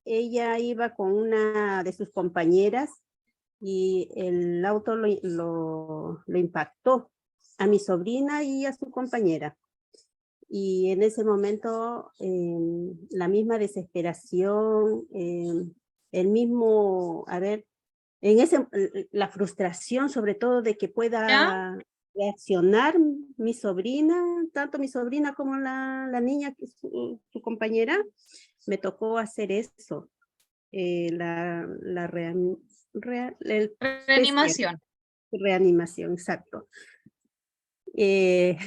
ella iba con una de sus compañeras y el auto lo impactó a mi sobrina y a su compañera. Y en ese momento, la misma desesperación, el mismo, a ver, la frustración sobre todo de que ¿Ya? pueda reaccionar mi sobrina, tanto mi sobrina como la niña, que es su compañera, me tocó hacer eso, la el PCR, Reanimación. reanimación, exacto.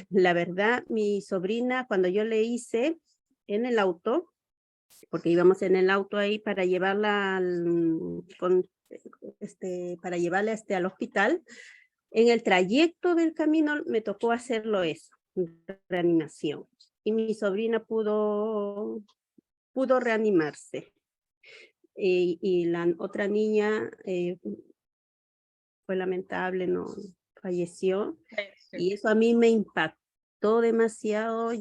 La verdad, mi sobrina, cuando yo le hice en el auto, porque íbamos en el auto ahí para llevarla para llevarla al hospital, en el trayecto del camino me tocó hacerlo eso, reanimación. Y mi sobrina pudo reanimarse. Y la otra niña fue lamentable, no falleció. Y eso a mí me impactó demasiado,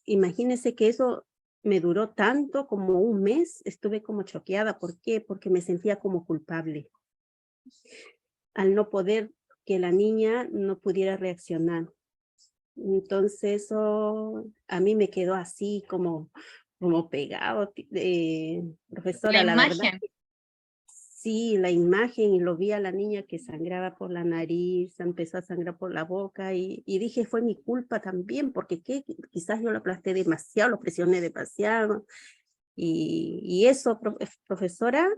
imagínense que eso me duró tanto como un mes, estuve como choqueada. ¿Por qué? Porque me sentía como culpable al no poder, que la niña no pudiera reaccionar. Entonces eso a mí me quedó así como pegado, La profesora, la verdad. imagen. Sí, la imagen, y lo vi a la niña que sangraba por la nariz, empezó a sangrar por la boca, y dije, fue mi culpa también, porque quizás yo lo aplasté demasiado, lo presioné demasiado, y eso, profesora,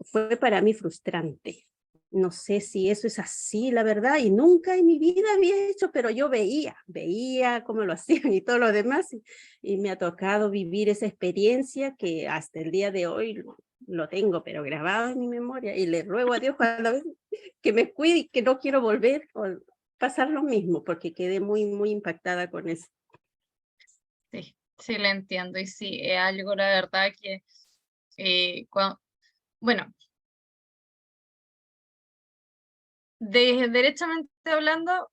fue para mí frustrante. No sé si eso es así, la verdad, y nunca en mi vida había hecho, pero yo veía cómo lo hacían y todo lo demás, y me ha tocado vivir esa experiencia que hasta el día de hoy lo tengo, pero grabado en mi memoria, y le ruego a Dios cada vez que me cuide y que no quiero volver o pasar lo mismo, porque quedé muy, muy impactada con eso. Sí, sí, la entiendo. Y sí, es algo, la verdad, que, bueno, derechamente hablando,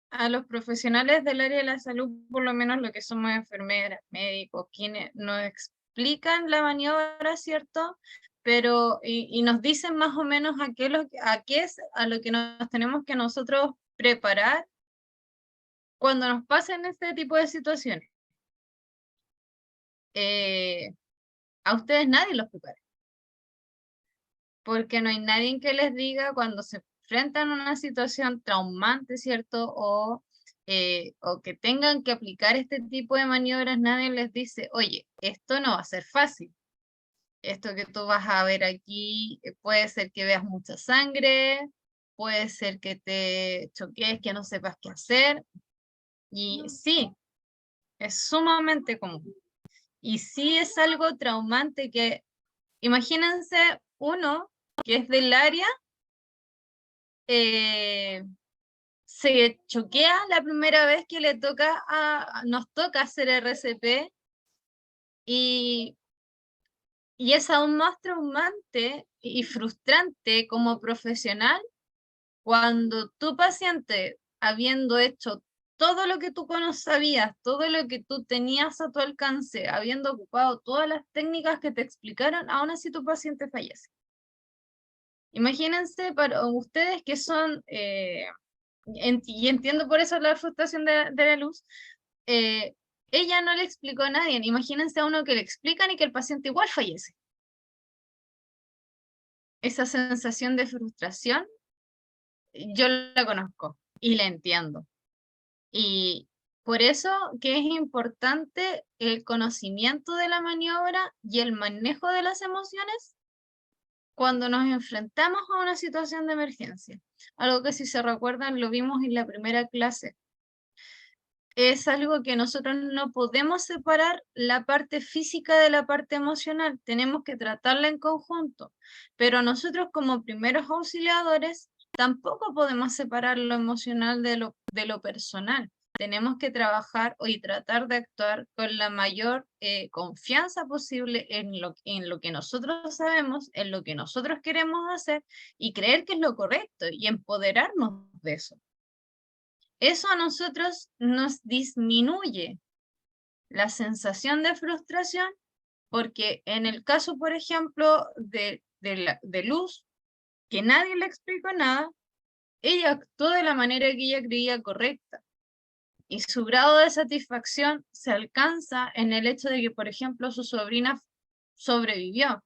a los profesionales del área de la salud, por lo menos lo que somos enfermeras, médicos, quienes nos explican la maniobra, ¿cierto? Pero, y nos dicen más o menos a qué es a lo que nos tenemos que nosotros preparar cuando nos pasen este tipo de situaciones. A ustedes nadie los prepara, porque no hay nadie que les diga cuando se enfrentan a una situación traumante, ¿cierto? O que tengan que aplicar este tipo de maniobras, nadie les dice, oye, esto no va a ser fácil. Esto que tú vas a ver aquí puede ser que veas mucha sangre, puede ser que te choques, que no sepas qué hacer. Y sí, es sumamente común. Y sí es algo traumante que, imagínense uno que es del área, se choquea la primera vez que nos toca hacer RCP, y es aún más traumante y frustrante como profesional cuando tu paciente, habiendo hecho todo lo que tú sabías, todo lo que tú tenías a tu alcance, habiendo ocupado todas las técnicas que te explicaron, aún así tu paciente fallece. Imagínense para ustedes que son, y entiendo por eso la frustración de la luz, eh, ella no le explicó a nadie. Imagínense a uno que le explican y que el paciente igual fallece. Esa sensación de frustración, yo la conozco y la entiendo. Y por eso que es importante el conocimiento de la maniobra y el manejo de las emociones cuando nos enfrentamos a una situación de emergencia. Algo que, si se recuerdan, lo vimos en la primera clase. Es algo que nosotros no podemos separar la parte física de la parte emocional, tenemos que tratarla en conjunto, pero nosotros como primeros auxiliadores tampoco podemos separar lo emocional de lo personal. Tenemos que trabajar y tratar de actuar con la mayor confianza posible en lo que nosotros sabemos, en lo que nosotros queremos hacer, y creer que es lo correcto y empoderarnos de eso. Eso a nosotros nos disminuye la sensación de frustración, porque en el caso, por ejemplo, de Luz, que nadie le explicó nada, ella actuó de la manera que ella creía correcta. Y su grado de satisfacción se alcanza en el hecho de que, por ejemplo, su sobrina sobrevivió,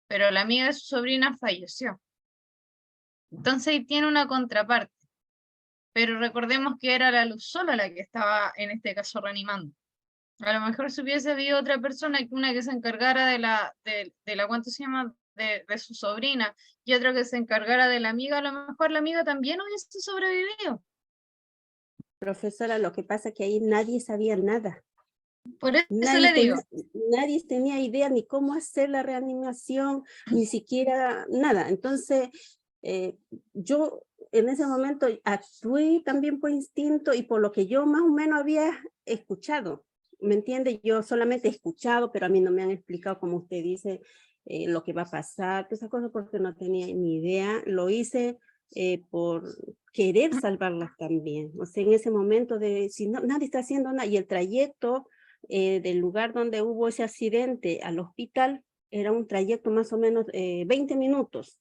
pero la amiga de su sobrina falleció. Entonces ahí tiene una contraparte. Pero recordemos que era la Luz sola la que estaba, en este caso, reanimando. A lo mejor si hubiese habido otra persona, una que se encargara ¿cuánto se llama? De su sobrina, y otra que se encargara de la amiga, a lo mejor la amiga también hubiese sobrevivido. Profesora, lo que pasa es que ahí nadie sabía nada. Por eso le digo. Nadie tenía idea ni cómo hacer la reanimación, ni siquiera nada. Entonces, yo en ese momento actué también por instinto y por lo que yo más o menos había escuchado. ¿Me entiende? Yo solamente he escuchado, pero a mí no me han explicado, como usted dice, lo que va a pasar, todas esas cosas, porque no tenía ni idea. Lo hice por querer salvarlas también. O sea, en ese momento de, si no, nadie está haciendo nada, y el trayecto del lugar donde hubo ese accidente al hospital era un trayecto más o menos 20 minutos.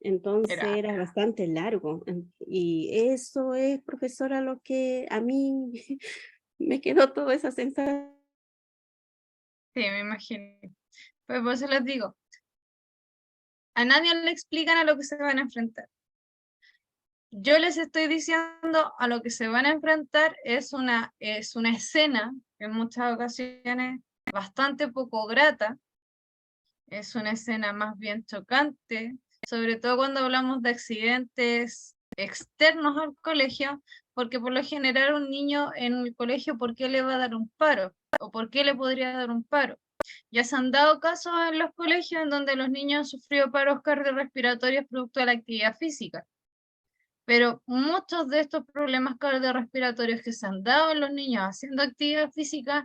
Entonces era bastante largo. Y eso es, profesora, lo que a mí me quedó toda esa sensación. Sí, me imagino. Pues por eso les digo, a nadie le explican a lo que se van a enfrentar. Yo les estoy diciendo a lo que se van a enfrentar es una escena en muchas ocasiones bastante poco grata, es una escena más bien chocante, sobre todo cuando hablamos de accidentes externos al colegio, porque por lo general un niño en el colegio, ¿por qué le va a dar un paro? ¿O por qué le podría dar un paro? Ya se han dado casos en los colegios en donde los niños han sufrido paros cardiorrespiratorios producto de la actividad física. Pero muchos de estos problemas cardiorrespiratorios que se han dado en los niños haciendo actividad física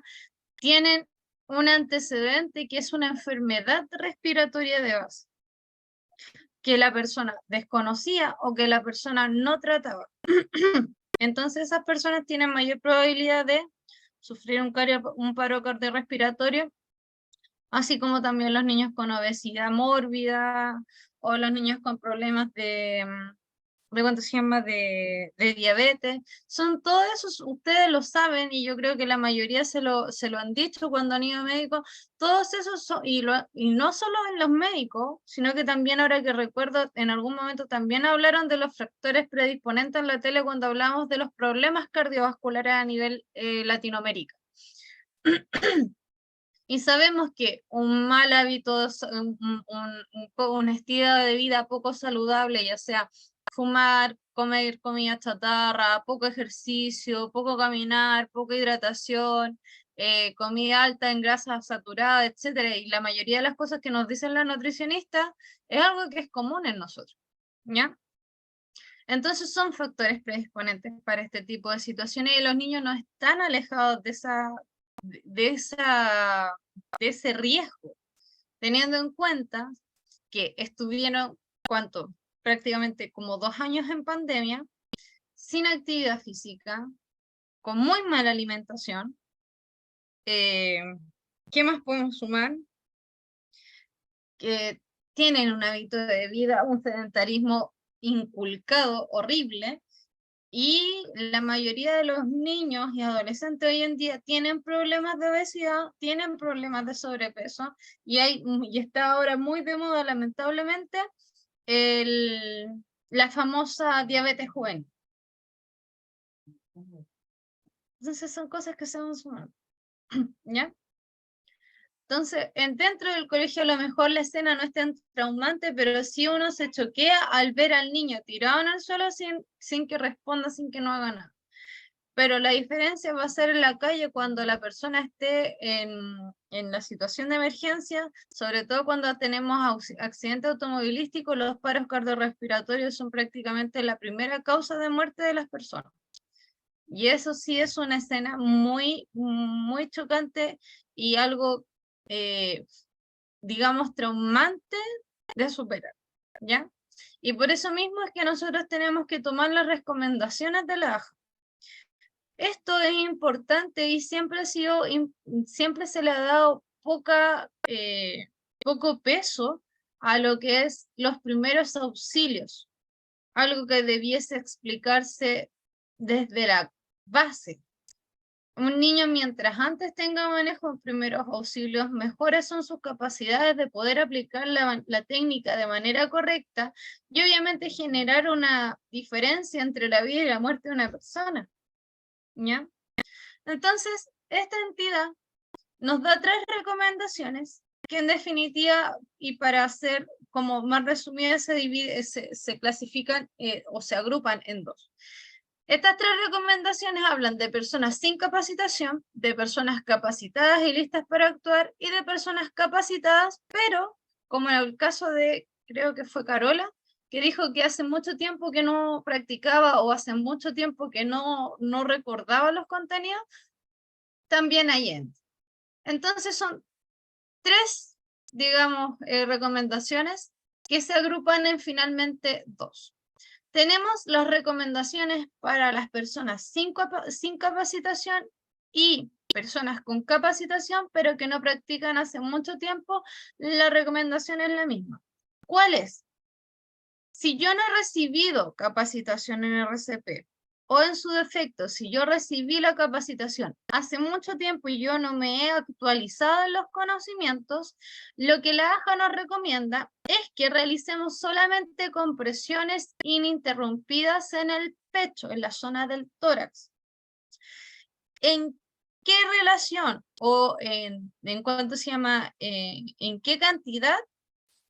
tienen un antecedente que es una enfermedad respiratoria de base, que la persona desconocía o que la persona no trataba. Entonces esas personas tienen mayor probabilidad de sufrir un paro cardiorrespiratorio, así como también los niños con obesidad mórbida o los niños con problemas de cuánto se llama, de diabetes, son todos esos, ustedes lo saben y yo creo que la mayoría se lo han dicho cuando han ido a médicos, todos esos son, y no solo en los médicos, sino que también ahora que recuerdo, en algún momento también hablaron de los factores predisponentes en la tele cuando hablamos de los problemas cardiovasculares a nivel Latinoamérica. Y sabemos que un mal hábito, un estilo de vida poco saludable, ya sea fumar, comer comida chatarra, poco ejercicio, poco caminar, poca hidratación, comida alta en grasa saturada, etcétera, y la mayoría de las cosas que nos dicen las nutricionistas es algo que es común en nosotros, ¿ya? Entonces son factores predisponentes para este tipo de situaciones y los niños no están alejados de ese riesgo, teniendo en cuenta que estuvieron, ¿cuánto? Prácticamente como 2 años en pandemia, sin actividad física, con muy mala alimentación. ¿Qué más podemos sumar? Que tienen un hábito de vida, un sedentarismo inculcado horrible, y la mayoría de los niños y adolescentes hoy en día tienen problemas de obesidad, tienen problemas de sobrepeso, y está ahora muy de moda, lamentablemente, la famosa diabetes juvenil. Entonces son cosas que se van sumando, ¿ya? Entonces, dentro del colegio a lo mejor la escena no es tan traumante, pero sí uno se choquea al ver al niño tirado en el suelo sin que responda, sin que no haga nada. Pero la diferencia va a ser en la calle cuando la persona esté en la situación de emergencia, sobre todo cuando tenemos accidentes automovilísticos, los paros cardiorrespiratorios son prácticamente la primera causa de muerte de las personas. Y eso sí es una escena muy, muy chocante y algo, digamos, traumante de superar, ¿ya? Y por eso mismo es que nosotros tenemos que tomar las recomendaciones de la AJA. Esto es importante y siempre siempre se le ha dado poco peso a lo que es los primeros auxilios, algo que debiese explicarse desde la base. Un niño, mientras antes tenga manejo de primeros auxilios, mejores son sus capacidades de poder aplicar la técnica de manera correcta y obviamente generar una diferencia entre la vida y la muerte de una persona, ¿ya? Entonces, esta entidad nos da 3 recomendaciones que en definitiva, y para hacer como más resumida, se clasifican o se agrupan en 2. Estas 3 recomendaciones hablan de personas sin capacitación, de personas capacitadas y listas para actuar, y de personas capacitadas, pero, como en el caso de, creo que fue Carola, que dijo que hace mucho tiempo que no practicaba o hace mucho tiempo que no recordaba los contenidos, también hay entra. Entonces son 3, digamos, recomendaciones que se agrupan en finalmente 2. Tenemos las recomendaciones para las personas sin capacitación y personas con capacitación, pero que no practican hace mucho tiempo. La recomendación es la misma. ¿Cuál es? Si yo no he recibido capacitación en RCP, o en su defecto, si yo recibí la capacitación hace mucho tiempo y yo no me he actualizado en los conocimientos, lo que la AJA nos recomienda es que realicemos solamente compresiones ininterrumpidas en el pecho, en la zona del tórax. ¿En qué relación o en cuánto se llama, en qué cantidad?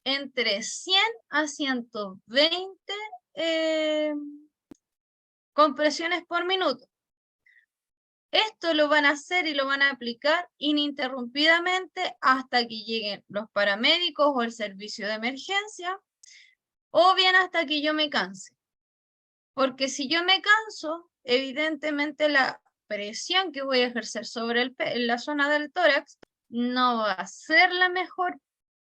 Entre 100 a 120 compresiones por minuto. Esto lo van a hacer y lo van a aplicar ininterrumpidamente hasta que lleguen los paramédicos o el servicio de emergencia, o bien hasta que yo me canse. Porque si yo me canso, evidentemente la presión que voy a ejercer sobre la zona del tórax no va a ser la mejor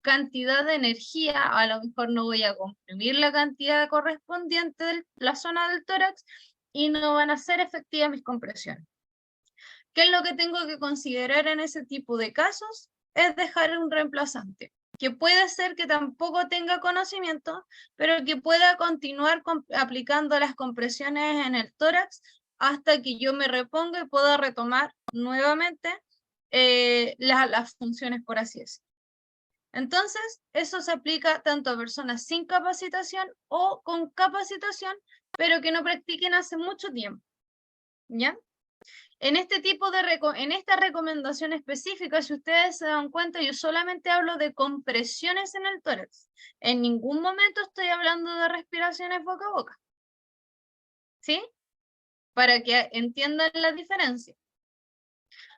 cantidad de energía, a lo mejor no voy a comprimir la cantidad correspondiente de la zona del tórax y no van a ser efectivas mis compresiones. ¿Qué es lo que tengo que considerar en ese tipo de casos? Es dejar un reemplazante, que puede ser que tampoco tenga conocimiento, pero que pueda continuar aplicando las compresiones en el tórax hasta que yo me reponga y pueda retomar nuevamente las funciones, por así decirlo. Entonces, eso se aplica tanto a personas sin capacitación o con capacitación, pero que no practiquen hace mucho tiempo, ¿ya? En esta recomendación específica, si ustedes se dan cuenta, yo solamente hablo de compresiones en el tórax. En ningún momento estoy hablando de respiraciones boca a boca. ¿Sí? Para que entiendan la diferencia.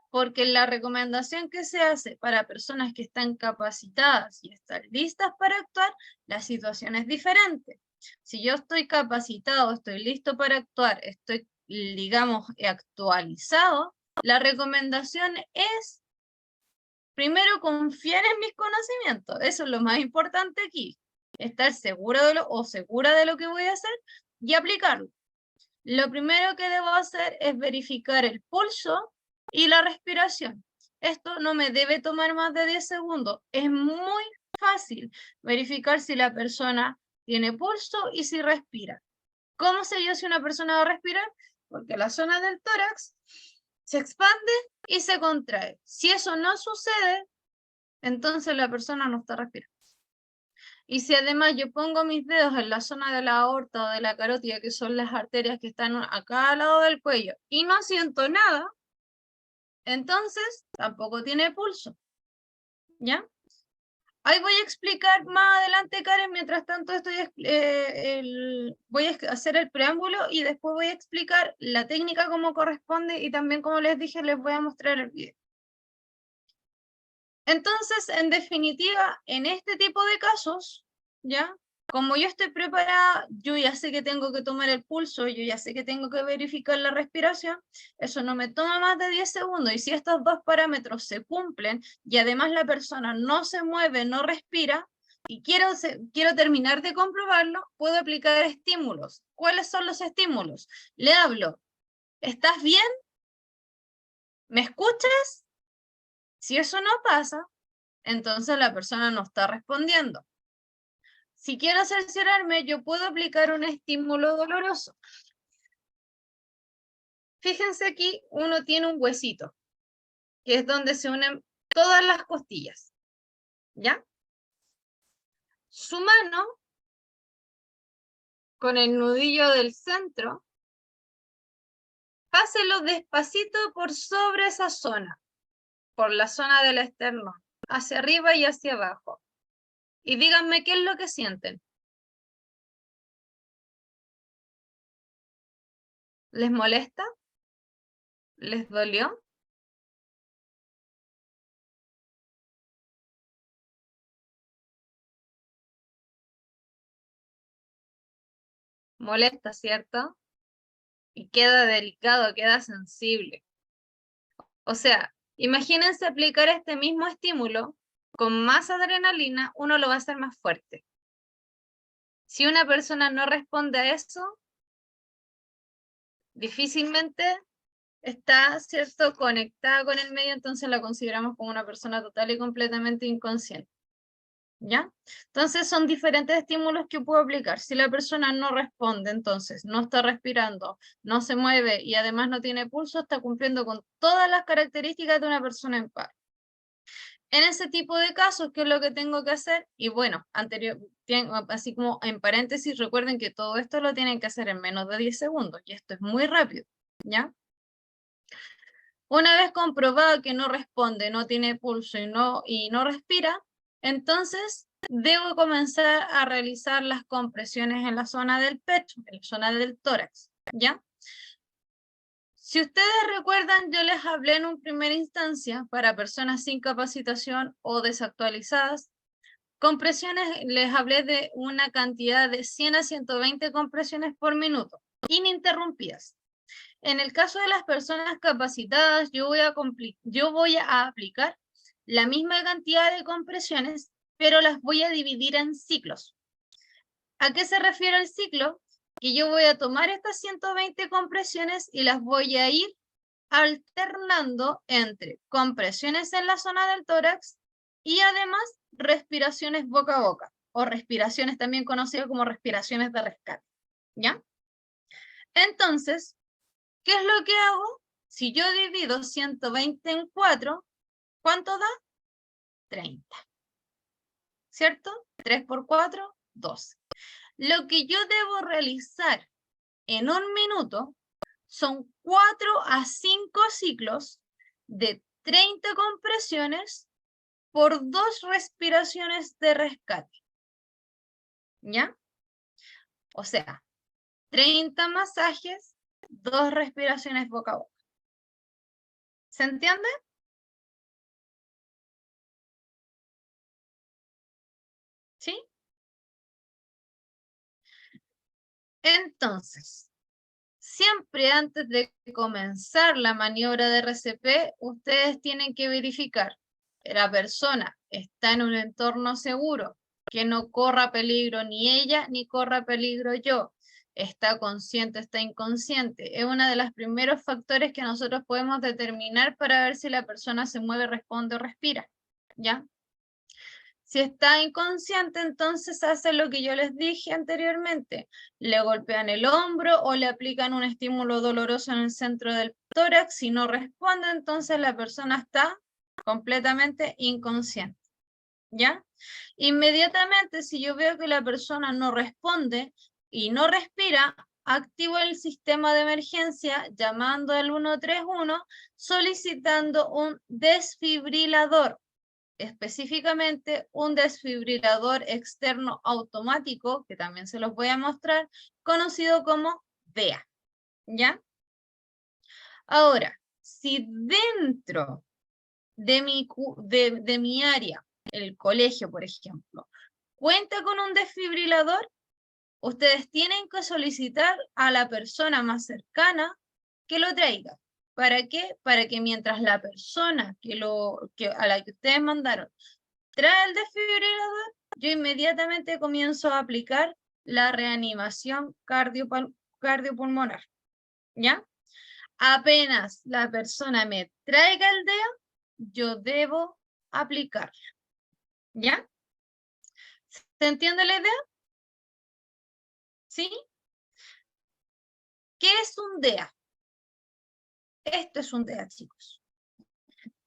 Porque la recomendación que se hace para personas que están capacitadas y están listas para actuar, la situación es diferente. Si yo estoy capacitado, estoy listo para actuar, estoy, digamos, actualizado, la recomendación es, primero, confiar en mis conocimientos. Eso es lo más importante aquí. Estar seguro o segura de lo que voy a hacer y aplicarlo. Lo primero que debo hacer es verificar el pulso y la respiración. Esto no me debe tomar más de 10 segundos. Es muy fácil verificar si la persona tiene pulso y si respira. ¿Cómo sé yo si una persona va a respirar? Porque la zona del tórax se expande y se contrae. Si eso no sucede, entonces la persona no está respirando. Y si además yo pongo mis dedos en la zona de la aorta o de la carótida, que son las arterias que están acá al lado del cuello, y no siento nada, entonces tampoco tiene pulso. ¿Ya? Ahí voy a explicar más adelante, Karen, mientras tanto voy a hacer el preámbulo y después voy a explicar la técnica como corresponde y también, como les dije, les voy a mostrar el video. Entonces, en definitiva, en este tipo de casos, ¿ya? Como yo estoy preparada, yo ya sé que tengo que tomar el pulso, yo ya sé que tengo que verificar la respiración, eso no me toma más de 10 segundos, y si estos 2 parámetros se cumplen, y además la persona no se mueve, no respira, y quiero terminar de comprobarlo, puedo aplicar estímulos. ¿Cuáles son los estímulos? Le hablo, ¿estás bien? ¿Me escuchas? Si eso no pasa, entonces la persona no está respondiendo. Si quiero cerciorarme, yo puedo aplicar un estímulo doloroso. Fíjense aquí, uno tiene un huesito, que es donde se unen todas las costillas, ¿ya? Su mano, con el nudillo del centro, páselo despacito por sobre esa zona, por la zona del esternón, hacia arriba y hacia abajo. Y díganme qué es lo que sienten. ¿Les molesta? ¿Les dolió? Molesta, ¿cierto? Y queda delicado, queda sensible. O sea, imagínense aplicar este mismo estímulo con más adrenalina, uno lo va a hacer más fuerte. Si una persona no responde a eso, difícilmente está, ¿cierto?, conectada con el medio, entonces la consideramos como una persona total y completamente inconsciente. ¿Ya? Entonces son diferentes estímulos que puedo aplicar. Si la persona no responde, entonces no está respirando, no se mueve y además no tiene pulso, está cumpliendo con todas las características de una persona en paro. En ese tipo de casos, ¿qué es lo que tengo que hacer? Y bueno, así como en paréntesis, recuerden que todo esto lo tienen que hacer en menos de 10 segundos y esto es muy rápido, ¿ya? Una vez comprobado que no responde, no tiene pulso y no respira, entonces debo comenzar a realizar las compresiones en la zona del pecho, en la zona del tórax, ¿ya? Si ustedes recuerdan, yo les hablé en una primera instancia para personas sin capacitación o desactualizadas, compresiones, les hablé de una cantidad de 100 a 120 compresiones por minuto, ininterrumpidas. En el caso de las personas capacitadas, yo voy a aplicar la misma cantidad de compresiones, pero las voy a dividir en ciclos. ¿A qué se refiere el ciclo? Que yo voy a tomar estas 120 compresiones y las voy a ir alternando entre compresiones en la zona del tórax y además respiraciones boca a boca, o respiraciones también conocidas como respiraciones de rescate, ¿ya? Entonces, ¿qué es lo que hago? Si yo divido 120 en 4, ¿cuánto da? 30. ¿Cierto? 3 por 4, 12. Lo que yo debo realizar en un minuto son 4 a 5 ciclos de 30 compresiones por 2 respiraciones de rescate. ¿Ya? O sea, 30 masajes, 2 respiraciones boca a boca. ¿Se entiende? ¿Sí? Entonces, siempre antes de comenzar la maniobra de RCP, ustedes tienen que verificar que la persona está en un entorno seguro, que no corra peligro ni ella, ni corra peligro yo. Está consciente, está inconsciente. Es uno de los primeros factores que nosotros podemos determinar para ver si la persona se mueve, responde o respira. ¿Ya? Si está inconsciente, entonces hace lo que yo les dije anteriormente. Le golpean el hombro o le aplican un estímulo doloroso en el centro del tórax. Si no responde, entonces la persona está completamente inconsciente. ¿Ya? Inmediatamente, si yo veo que la persona no responde y no respira, activo el sistema de emergencia llamando al 131, solicitando un desfibrilador, específicamente un desfibrilador externo automático, que también se los voy a mostrar, conocido como VEA, ¿ya? Ahora, si dentro de mi área, el colegio, por ejemplo, cuenta con un desfibrilador, ustedes tienen que solicitar a la persona más cercana que lo traiga. ¿Para qué? Para que mientras la persona a la que ustedes mandaron trae el desfibrilador, yo inmediatamente comienzo a aplicar la reanimación cardiopulmonar, ¿ya? Apenas la persona me traiga el DEA, yo debo aplicarlo. ¿Ya? ¿Se entiende la idea? ¿Sí? ¿Qué es un DEA? Esto es un DEA, chicos.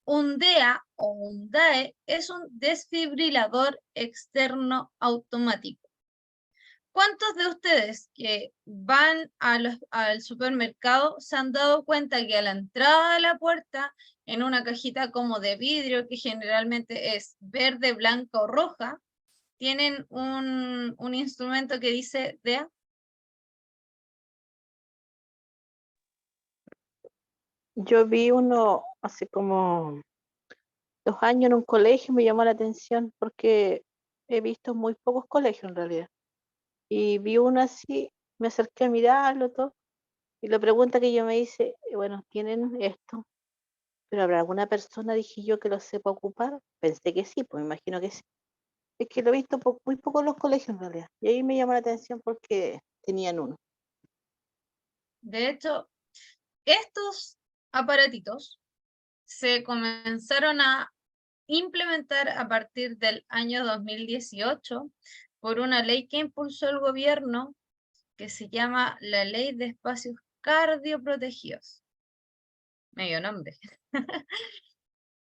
Un DEA o un DAE es un desfibrilador externo automático. ¿Cuántos de ustedes que van al supermercado se han dado cuenta que a la entrada de la puerta, en una cajita como de vidrio, que generalmente es verde, blanca o roja, tienen un instrumento que dice DEA? Yo vi uno hace como 2 años en un colegio, me llamó la atención porque he visto muy pocos colegios en realidad. Y vi uno así, me acerqué a mirarlo todo, y la pregunta que yo me hice, bueno, tienen esto, pero ¿habrá alguna persona, dije yo, que lo sepa ocupar? Pensé que sí, pues me imagino que sí. Es que lo he visto muy poco en los colegios en realidad. Y ahí me llamó la atención porque tenían uno. De hecho, estos aparatitos se comenzaron a implementar a partir del año 2018 por una ley que impulsó el gobierno que se llama la Ley de Espacios Cardioprotegidos. Medio nombre.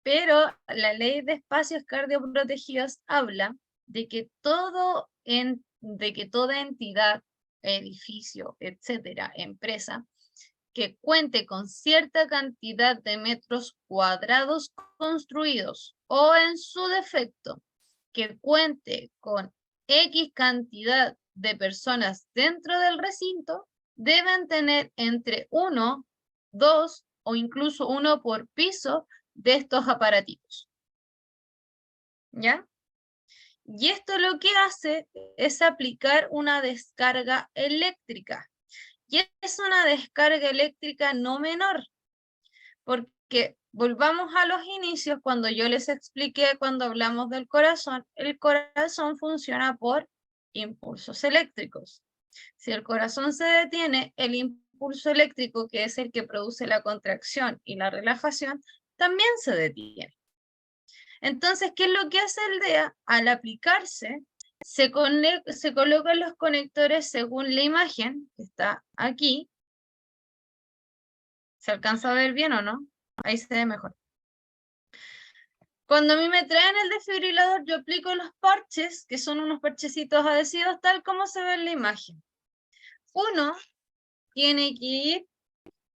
Pero la Ley de Espacios Cardioprotegidos habla de que toda entidad, edificio, etcétera, empresa, que cuente con cierta cantidad de metros cuadrados construidos o en su defecto, que cuente con X cantidad de personas dentro del recinto, deben tener entre 1, 2 o incluso 1 por piso de estos aparatos. ¿Ya? Y esto lo que hace es aplicar una descarga eléctrica. Y es una descarga eléctrica no menor, porque volvamos a los inicios cuando yo les expliqué cuando hablamos del corazón. El corazón funciona por impulsos eléctricos. Si el corazón se detiene, el impulso eléctrico, que es el que produce la contracción y la relajación, también se detiene. Entonces, ¿qué es lo que hace el DEA? Al aplicarse, se colocan los conectores según la imagen que está aquí. ¿Se alcanza a ver bien o no? Ahí se ve mejor. Cuando a mí me traen el desfibrilador, yo aplico los parches, que son unos parchecitos adhesivos, tal como se ve en la imagen. Uno tiene que ir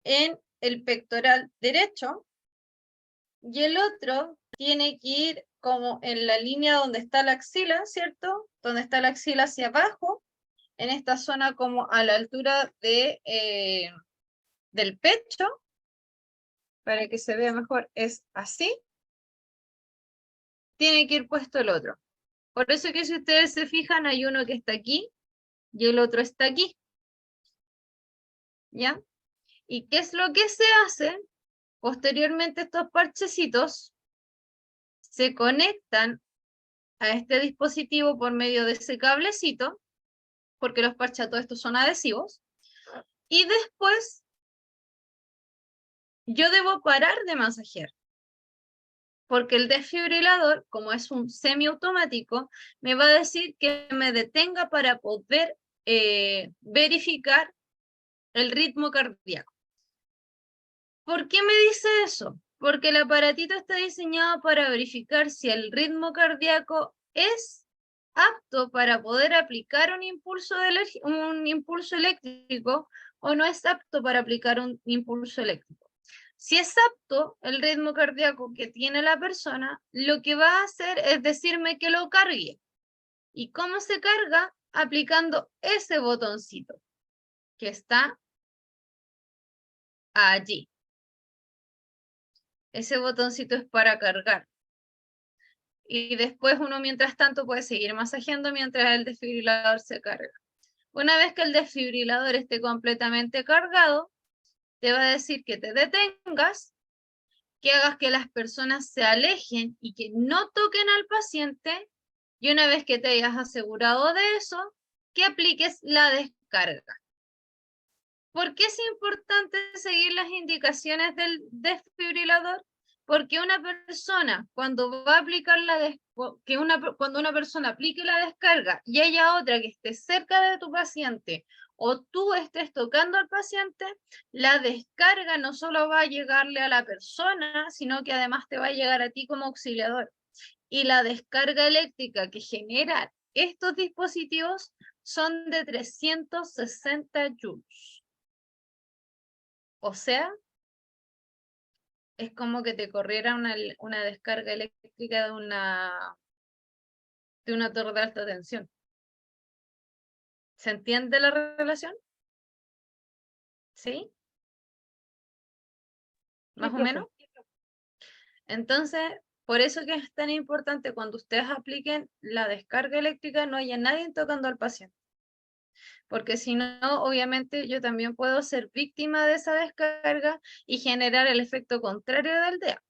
en el pectoral derecho y el otro tiene que ir como en la línea donde está la axila, ¿cierto? Donde está la axila hacia abajo, en esta zona como a la altura del pecho, para que se vea mejor, es así. Tiene que ir puesto el otro. Por eso que si ustedes se fijan, hay uno que está aquí y el otro está aquí. ¿Ya? ¿Y qué es lo que se hace? Posteriormente estos parchecitos se conectan a este dispositivo por medio de ese cablecito, porque los parches todos estos son adhesivos, y después yo debo parar de masajear, porque el desfibrilador, como es un semiautomático, me va a decir que me detenga para poder verificar el ritmo cardíaco. ¿Por qué me dice eso? Porque el aparatito está diseñado para verificar si el ritmo cardíaco es apto para poder aplicar un impulso eléctrico o no es apto para aplicar un impulso eléctrico. Si es apto el ritmo cardíaco que tiene la persona, lo que va a hacer es decirme que lo cargue. ¿Y cómo se carga? Aplicando ese botoncito que está allí. Ese botoncito es para cargar. Y después uno mientras tanto puede seguir masajeando mientras el desfibrilador se carga. Una vez que el desfibrilador esté completamente cargado, te va a decir que te detengas, que hagas que las personas se alejen y que no toquen al paciente, y una vez que te hayas asegurado de eso, que apliques la descarga. ¿Por qué es importante seguir las indicaciones del desfibrilador? Porque una persona, cuando va a aplicar cuando una persona aplique la descarga y haya otra que esté cerca de tu paciente o tú estés tocando al paciente, la descarga no solo va a llegarle a la persona, sino que además te va a llegar a ti como auxiliador. Y la descarga eléctrica que generan estos dispositivos son de 360 joules. O sea, es como que te corriera una descarga eléctrica de una torre de alta tensión. ¿Se entiende la relación? ¿Sí? ¿Más o profe. menos? Entonces, por eso que es tan importante cuando ustedes apliquen la descarga eléctrica, no haya nadie tocando al paciente. Porque si no, obviamente yo también puedo ser víctima de esa descarga y generar el efecto contrario del DEA.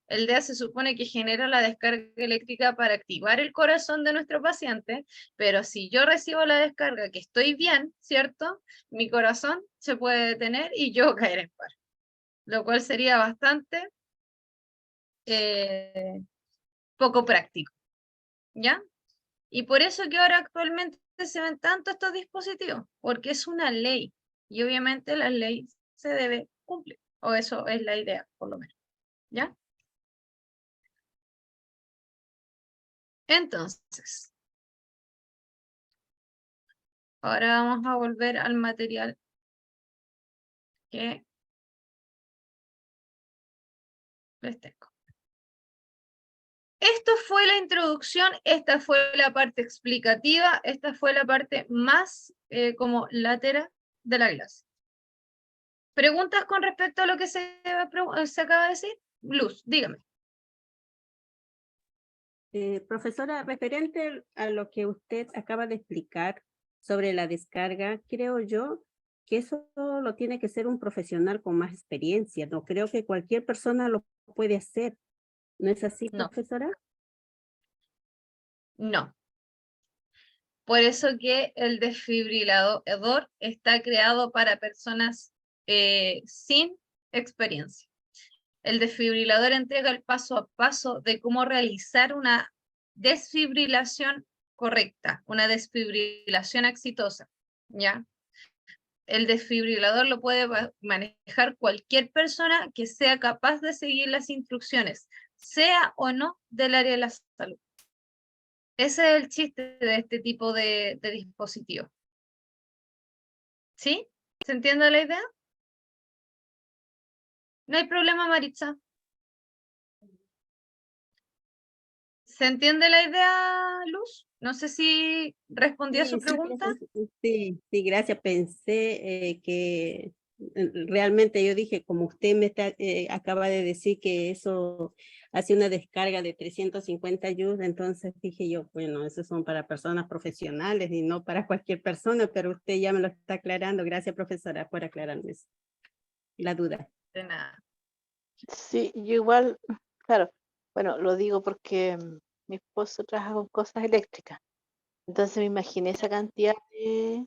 El DEA se supone que genera la descarga eléctrica para activar el corazón de nuestro paciente, pero si yo recibo la descarga que estoy bien, ¿cierto? Mi corazón se puede detener y yo caer en paro, lo cual sería bastante poco práctico, ¿ya? Y por eso que ahora actualmente se ven tanto estos dispositivos, porque es una ley y obviamente la ley se debe cumplir, o eso es la idea, por lo menos, ¿ya? Entonces, ahora vamos a volver al material que les tengo. Esto fue la introducción, esta fue la parte explicativa, esta fue la parte más como lateral de la clase. ¿Preguntas con respecto a lo que se acaba de decir? Luz, dígame. Profesora, referente a lo que usted acaba de explicar sobre la descarga, creo yo que eso lo tiene que ser un profesional con más experiencia. No creo que cualquier persona lo puede hacer. ¿No es así, No, profesora? no. Por eso que el desfibrilador está creado para personas sin experiencia. El desfibrilador entrega el paso a paso de cómo realizar una desfibrilación correcta, una desfibrilación exitosa, ¿ya? El desfibrilador lo puede manejar cualquier persona que sea capaz de seguir las instrucciones, sea o no del área de la salud. Ese es el chiste de este tipo de dispositivo. ¿Sí? ¿Se entiende la idea? No hay problema, Maritza. ¿Se entiende la idea, Luz? No sé si respondí a su Sí, sí, pregunta. sí, sí, gracias. Pensé que realmente yo dije, como usted acaba de decir que eso hace una descarga de 350 joules, entonces dije yo, bueno, esos son para personas profesionales y no para cualquier persona, pero usted ya me lo está aclarando. Gracias, profesora, por aclararme la duda. De nada. Sí, yo igual, claro, bueno, lo digo porque mi esposo trabaja con cosas eléctricas. Entonces me imaginé esa cantidad de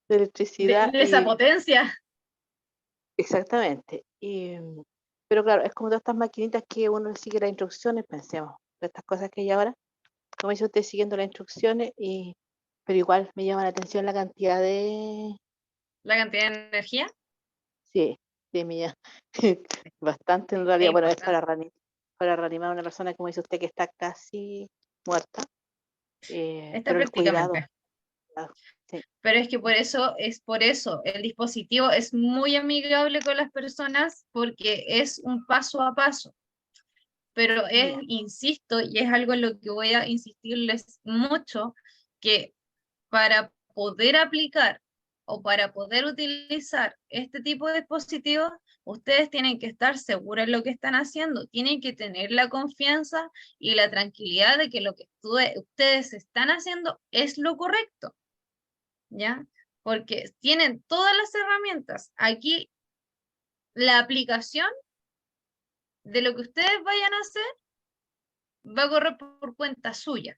electricidad De esa y potencia. exactamente. Pero claro, es como todas estas maquinitas que uno sigue las instrucciones, pensemos, de estas cosas que hay ahora, como dice usted, siguiendo las instrucciones, pero igual me llama la atención la cantidad de... La cantidad de energía Sí, sí, me llama bastante en es realidad. Bueno, es importante. para reanimar a una persona, como dice usted, que está casi muerta, Está pero el cuidado, prácticamente. claro, sí, Pero es que por eso, el dispositivo es muy amigable con las personas porque es un paso a paso. Pero ya, insisto, y es algo en lo que voy a insistirles mucho, que para poder aplicar o para poder utilizar este tipo de dispositivos, ustedes tienen que estar seguros en lo que están haciendo, tienen que tener la confianza y la tranquilidad de que lo que ustedes están haciendo es lo correcto, ¿ya? Porque tienen todas las herramientas. Aquí la aplicación de lo que ustedes vayan a hacer va a correr por cuenta suya.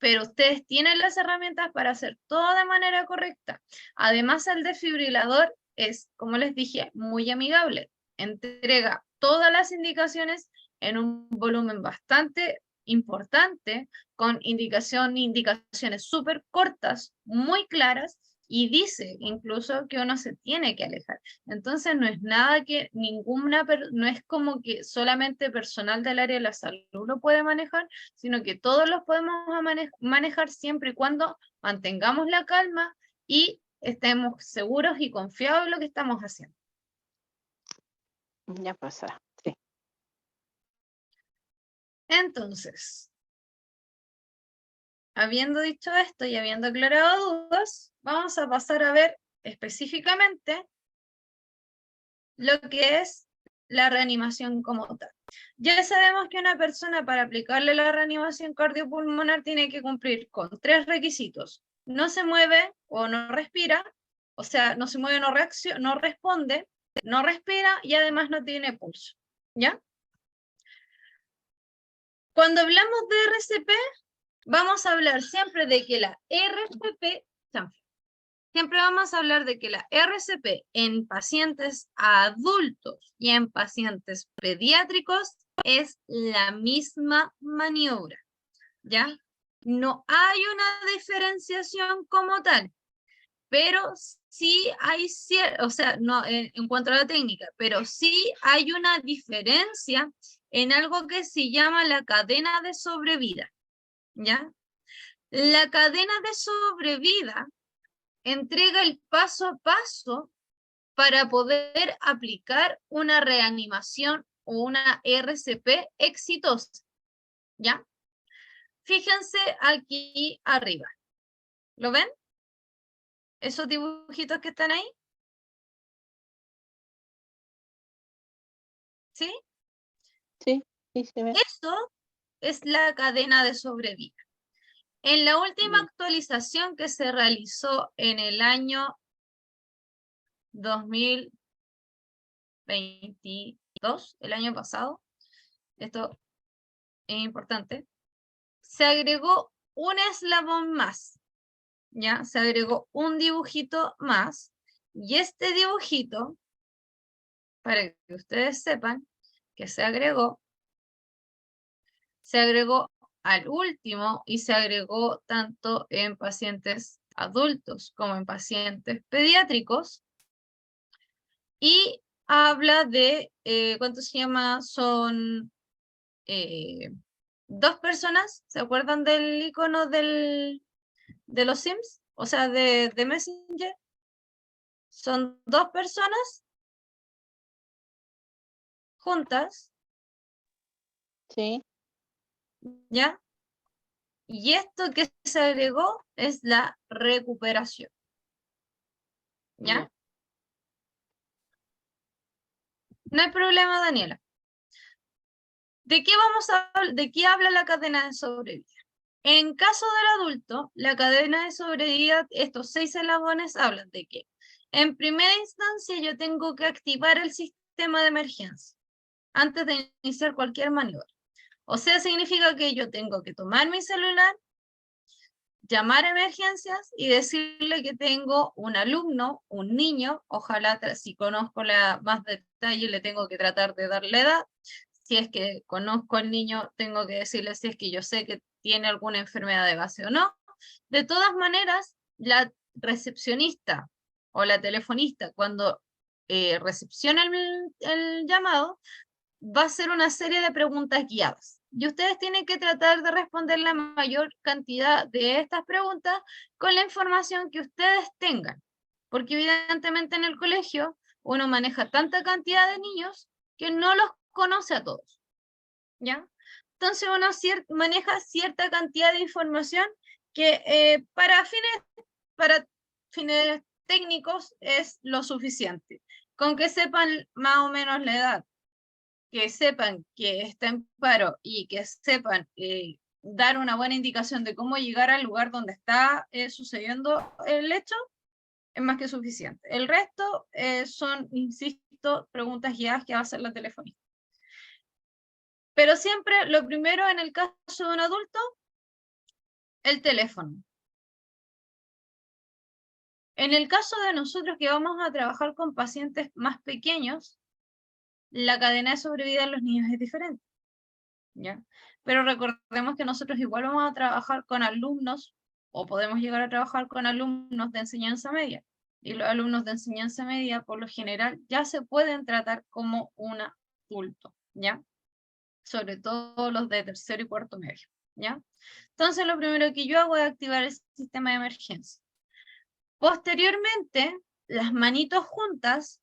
pero ustedes tienen las herramientas para hacer todo de manera correcta. Además, el desfibrilador es, como les dije, muy amigable. Entrega todas las indicaciones en un volumen bastante importante, con indicaciones súper cortas, muy claras, y dice incluso que uno se tiene que alejar. Entonces no es nada que no es como que solamente personal del área de la salud lo puede manejar, sino que todos los podemos manejar siempre y cuando mantengamos la calma y estemos seguros y confiados en lo que estamos haciendo. Ya pasa, sí. Entonces, habiendo dicho esto y habiendo aclarado dudas, vamos a pasar a ver específicamente lo que es la reanimación como tal. Ya sabemos que una persona, para aplicarle la reanimación cardiopulmonar, tiene que cumplir con 3 requisitos. No se mueve o no respira, o sea, no se mueve, no responde, no respira y además no tiene pulso, ¿ya? Cuando hablamos de RCP, vamos a hablar siempre de que la RCP, siempre vamos a hablar de que la RCP en pacientes adultos y en pacientes pediátricos es la misma maniobra, ¿ya? No hay una diferenciación como tal, pero sí hay o sea, no en cuanto a la técnica, pero sí hay una diferencia en algo que se llama la cadena de sobrevida, ¿ya? La cadena de sobrevida entrega el paso a paso para poder aplicar una reanimación o una RCP exitosa, ¿ya? Fíjense aquí arriba. ¿Lo ven? ¿Esos dibujitos que están ahí? ¿Sí? Sí, sí se ve. Eso es la cadena de sobrevida. En la última actualización que se realizó en el año 2022, el año pasado, esto es importante, se agregó un eslabón más, ¿ya? Se agregó un dibujito más, y este dibujito, para que ustedes sepan que se agregó al último y se agregó tanto en pacientes adultos como en pacientes pediátricos, y habla de, ¿cuánto se llama? Son 2 personas, ¿se acuerdan del icono de los Sims? O sea, de Messenger. Son 2 personas juntas, Sí, ¿ya? Y esto que se agregó es la recuperación, ¿ya? ya. No hay problema, Daniela. ¿De qué habla la cadena de sobrevida? En caso del adulto, la cadena de sobrevida, estos 6 eslabones hablan de que, en primera instancia, yo tengo que activar el sistema de emergencia antes de iniciar cualquier maniobra. O sea, significa que yo tengo que tomar mi celular, llamar a emergencias y decirle que tengo un alumno, un niño, ojalá si conozco más detalle le tengo que tratar de darle edad. Si es que conozco al niño, tengo que decirle si es que yo sé que tiene alguna enfermedad de base o no. De todas maneras, la recepcionista o la telefonista, cuando recepciona el llamado, va a hacer una serie de preguntas guiadas. Y ustedes tienen que tratar de responder la mayor cantidad de estas preguntas con la información que ustedes tengan. Porque evidentemente en el colegio uno maneja tanta cantidad de niños que no los conoce a todos, ¿ya? Entonces uno maneja cierta cantidad de información que para fines técnicos es lo suficiente. Con que sepan más o menos la edad, que sepan que está en paro y que sepan dar una buena indicación de cómo llegar al lugar donde está sucediendo el hecho, es más que suficiente. El resto son, insisto, preguntas guiadas que va a hacer la telefonista. Pero siempre lo primero en el caso de un adulto el teléfono. En el caso de nosotros que vamos a trabajar con pacientes más pequeños, la cadena de sobrevida en los niños es diferente, ¿ya? Pero recordemos que nosotros igual vamos a trabajar con alumnos, o podemos llegar a trabajar con alumnos de enseñanza media. Y los alumnos de enseñanza media, por lo general, ya se pueden tratar como un adulto, ¿ya? Sobre todo los de tercero y cuarto medio, ¿ya? Entonces, lo primero que yo hago es activar el sistema de emergencia. Posteriormente, las manitos juntas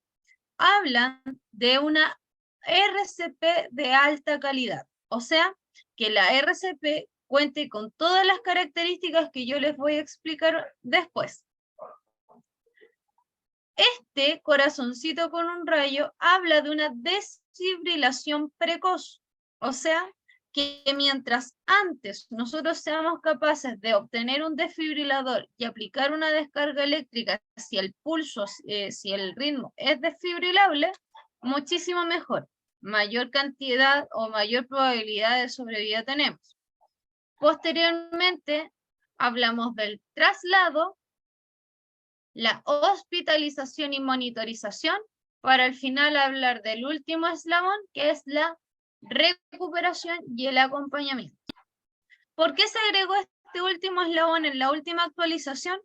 hablan de una RCP de alta calidad. O sea, que la RCP cuente con todas las características que yo les voy a explicar después. Este corazoncito con un rayo habla de una desfibrilación precoz. O sea, que mientras antes nosotros seamos capaces de obtener un desfibrilador y aplicar una descarga eléctrica, si el pulso, si el ritmo es desfibrilable, muchísimo mejor. Mayor cantidad o mayor probabilidad de sobrevida tenemos. Posteriormente, hablamos del traslado, la hospitalización y monitorización, para al final hablar del último eslabón, que es la recuperación y el acompañamiento. ¿Por qué se agregó este último eslabón en la última actualización?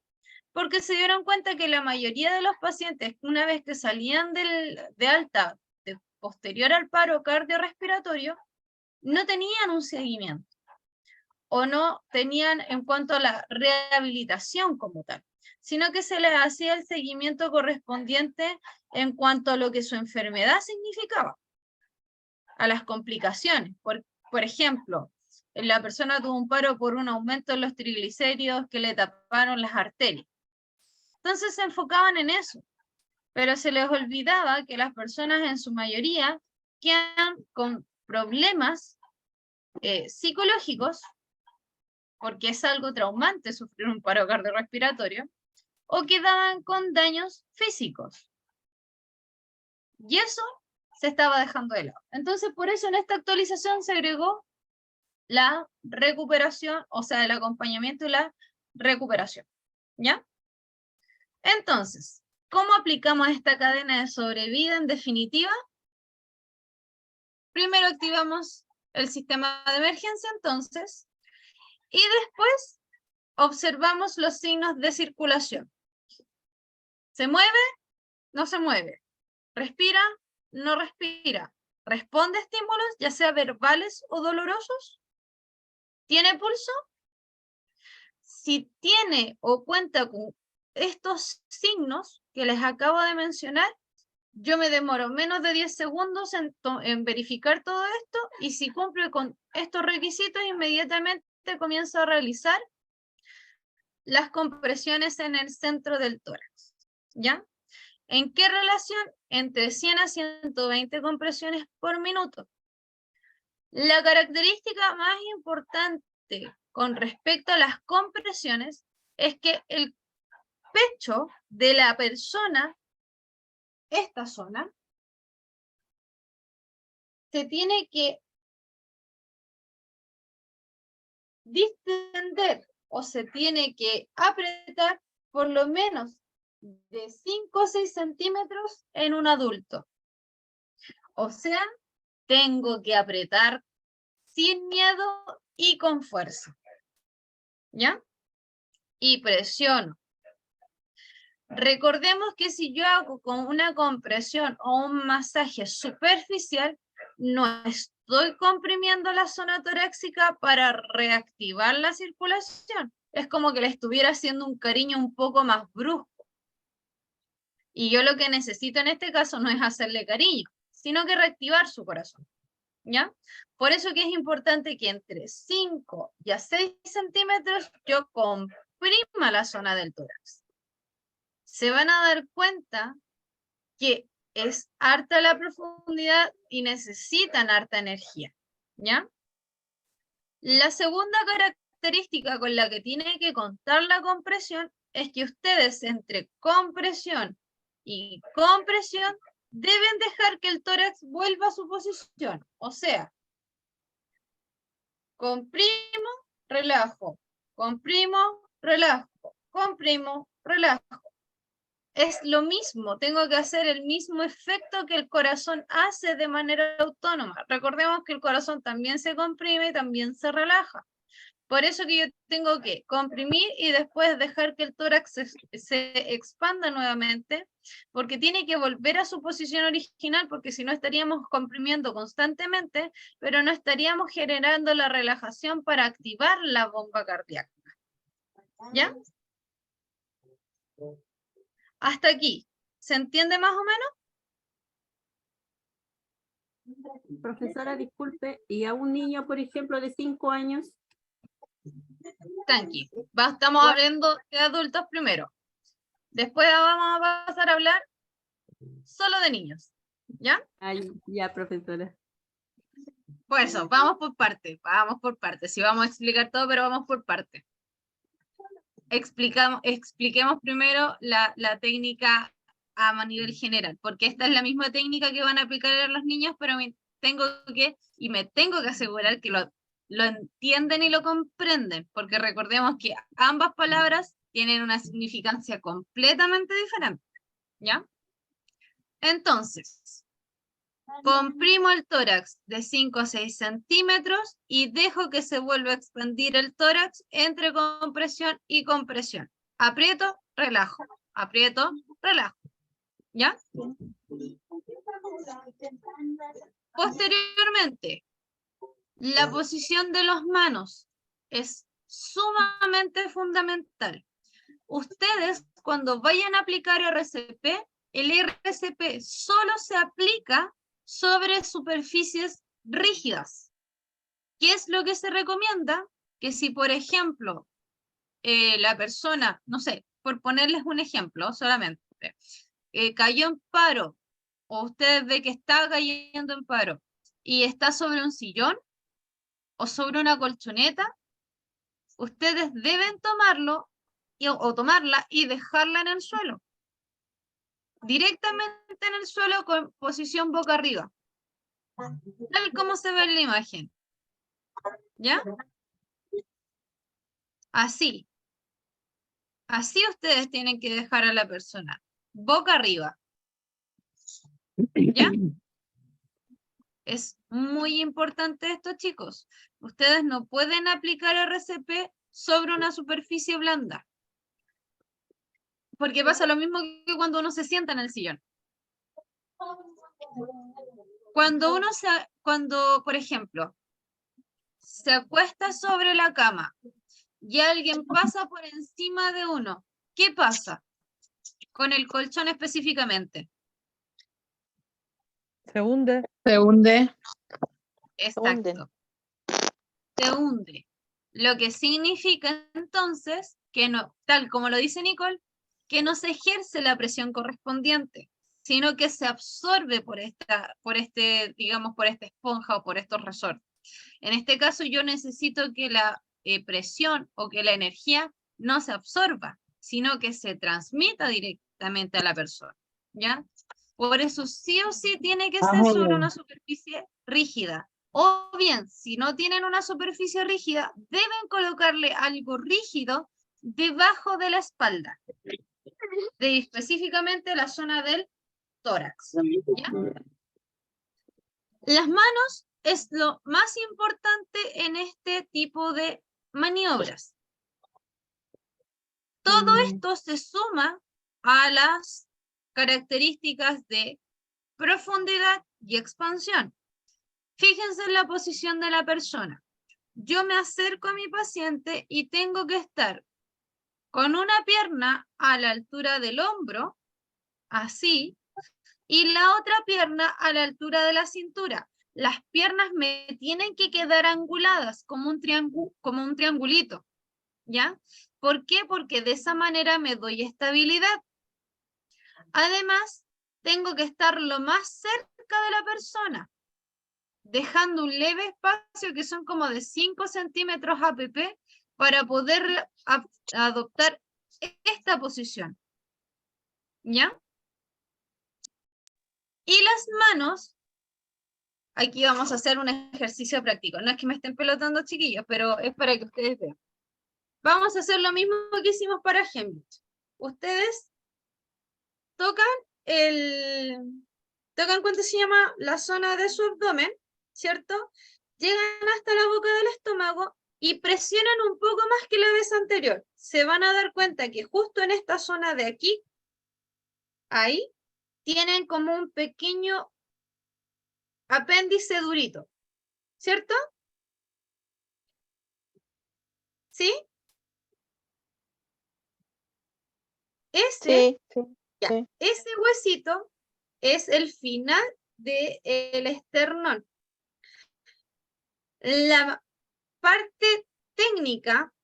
Porque se dieron cuenta que la mayoría de los pacientes, una vez que salían de alta posterior al paro cardiorrespiratorio, no tenían un seguimiento o no tenían en cuanto a la rehabilitación como tal, sino que se les hacía el seguimiento correspondiente en cuanto a lo que su enfermedad significaba, a las complicaciones. Por ejemplo, la persona tuvo un paro por un aumento en los triglicéridos que le taparon las arterias. Entonces se enfocaban en eso, pero se les olvidaba que las personas en su mayoría quedan con problemas psicológicos, porque es algo traumante sufrir un paro cardiorrespiratorio, o quedaban con daños físicos. Y eso se estaba dejando de lado. Entonces, por eso en esta actualización se agregó la recuperación, o sea, el acompañamiento y la recuperación, ¿ya? Entonces, ¿cómo aplicamos esta cadena de sobrevida en definitiva? Primero activamos el sistema de emergencia, entonces, y después observamos los signos de circulación. ¿Se mueve? No se mueve. ¿Respira? No respira. ¿Responde a estímulos, ya sea verbales o dolorosos? ¿Tiene pulso? Si tiene o cuenta con estos signos que les acabo de mencionar, yo me demoro menos de 10 segundos en verificar todo esto, y si cumple con estos requisitos, inmediatamente comienzo a realizar las compresiones en el centro del tórax, ¿ya? ¿En qué relación? Entre 100 a 120 compresiones por minuto. La característica más importante con respecto a las compresiones es que el pecho de la persona, esta zona, se tiene que distender o se tiene que apretar por lo menos de 5 o 6 centímetros en un adulto. O sea, tengo que apretar sin miedo y con fuerza, ¿ya? Y presiono. Recordemos que si yo hago con una compresión o un masaje superficial, no estoy comprimiendo la zona torácica para reactivar la circulación. Es como que le estuviera haciendo un cariño un poco más brusco. Y yo lo que necesito en este caso no es hacerle cariño, sino que reactivar su corazón, ¿ya? Por eso que es importante que entre 5 y a 6 centímetros yo comprima la zona del tórax. Se van a dar cuenta que es harta la profundidad y necesitan harta energía, ¿ya? La segunda característica con la que tiene que contar la compresión es que ustedes entre compresión y compresión deben dejar que el tórax vuelva a su posición. O sea, comprimo, relajo, comprimo, relajo, comprimo, relajo. Es lo mismo, tengo que hacer el mismo efecto que el corazón hace de manera autónoma. Recordemos que el corazón también se comprime y también se relaja. Por eso que yo tengo que comprimir y después dejar que el tórax se expanda nuevamente, porque tiene que volver a su posición original, porque si no estaríamos comprimiendo constantemente, pero no estaríamos generando la relajación para activar la bomba cardíaca. ¿Ya? Hasta aquí. ¿Se entiende más o menos? Profesora, disculpe, ¿y a un niño, por ejemplo, de 5 años? Tranqui. Estamos hablando de adultos primero. Después vamos a pasar a hablar solo de niños. ¿Ya? Ay, ya, profesora. Pues eso, vamos por parte. Vamos por parte. Sí, vamos a explicar todo, pero vamos por parte. Expliquemos primero la técnica a nivel general, porque esta es la misma técnica que van a aplicar a los niños, pero me tengo que asegurar que lo entienden y lo comprenden, porque recordemos que ambas palabras tienen una significancia completamente diferente, ¿ya? Entonces, comprimo el tórax de 5 a 6 centímetros y dejo que se vuelva a expandir el tórax entre compresión y compresión. Aprieto, relajo, aprieto, relajo, ¿ya? Posteriormente, la posición de las manos es sumamente fundamental. Ustedes, cuando vayan a aplicar RCP, el RCP solo se aplica sobre superficies rígidas. ¿Qué es lo que se recomienda? Que si, por ejemplo, la persona, no sé, por ponerles un ejemplo solamente, cayó en paro, o usted ve que está cayendo en paro, y está sobre un sillón, o sobre una colchoneta, ustedes deben tomarlo o tomarla y dejarla en el suelo. Directamente en el suelo con posición boca arriba. Tal como se ve en la imagen. ¿Ya? Así. Así ustedes tienen que dejar a la persona. Boca arriba. ¿Ya? Es muy importante esto, chicos. Ustedes no pueden aplicar RCP sobre una superficie blanda. Porque pasa lo mismo que cuando uno se sienta en el sillón. Cuando, por ejemplo, se acuesta sobre la cama y alguien pasa por encima de uno, ¿qué pasa? Con el colchón específicamente. Se hunde. Se hunde. Exacto. Se hunde. Lo que significa entonces que no, tal como lo dice Nicole, que no se ejerce la presión correspondiente, sino que se absorbe por esta esponja o por estos resortes. En este caso yo necesito que la presión o que la energía no se absorba, sino que se transmita directamente a la persona, ¿ya? Por eso sí o sí tiene que ser sobre una superficie rígida. O bien, si no tienen una superficie rígida, deben colocarle algo rígido debajo de la espalda, específicamente la zona del tórax, ¿ya? Las manos es lo más importante en este tipo de maniobras. Todo esto se suma a las características de profundidad y expansión. Fíjense en la posición de la persona. Yo me acerco a mi paciente y tengo que estar con una pierna a la altura del hombro, así, y la otra pierna a la altura de la cintura. Las piernas me tienen que quedar anguladas como un triangulito, ¿ya? ¿Por qué? Porque de esa manera me doy estabilidad. Además, tengo que estar lo más cerca de la persona, dejando un leve espacio que son como de 5 centímetros APP para poder adoptar esta posición, ¿ya? Y las manos, aquí vamos a hacer un ejercicio práctico. No es que me estén pelotando, chiquillos, pero es para que ustedes vean. Vamos a hacer lo mismo que hicimos para Hemlich. Ustedes tocan ¿cuánto se llama? La zona de su abdomen, ¿cierto? Llegan hasta la boca del estómago y presionan un poco más que la vez anterior. Se van a dar cuenta que justo en esta zona de aquí, ahí, tienen como un pequeño apéndice durito, ¿cierto? ¿Sí? Sí, Ya, sí. ese huesito es el final del esternón. La parte técnica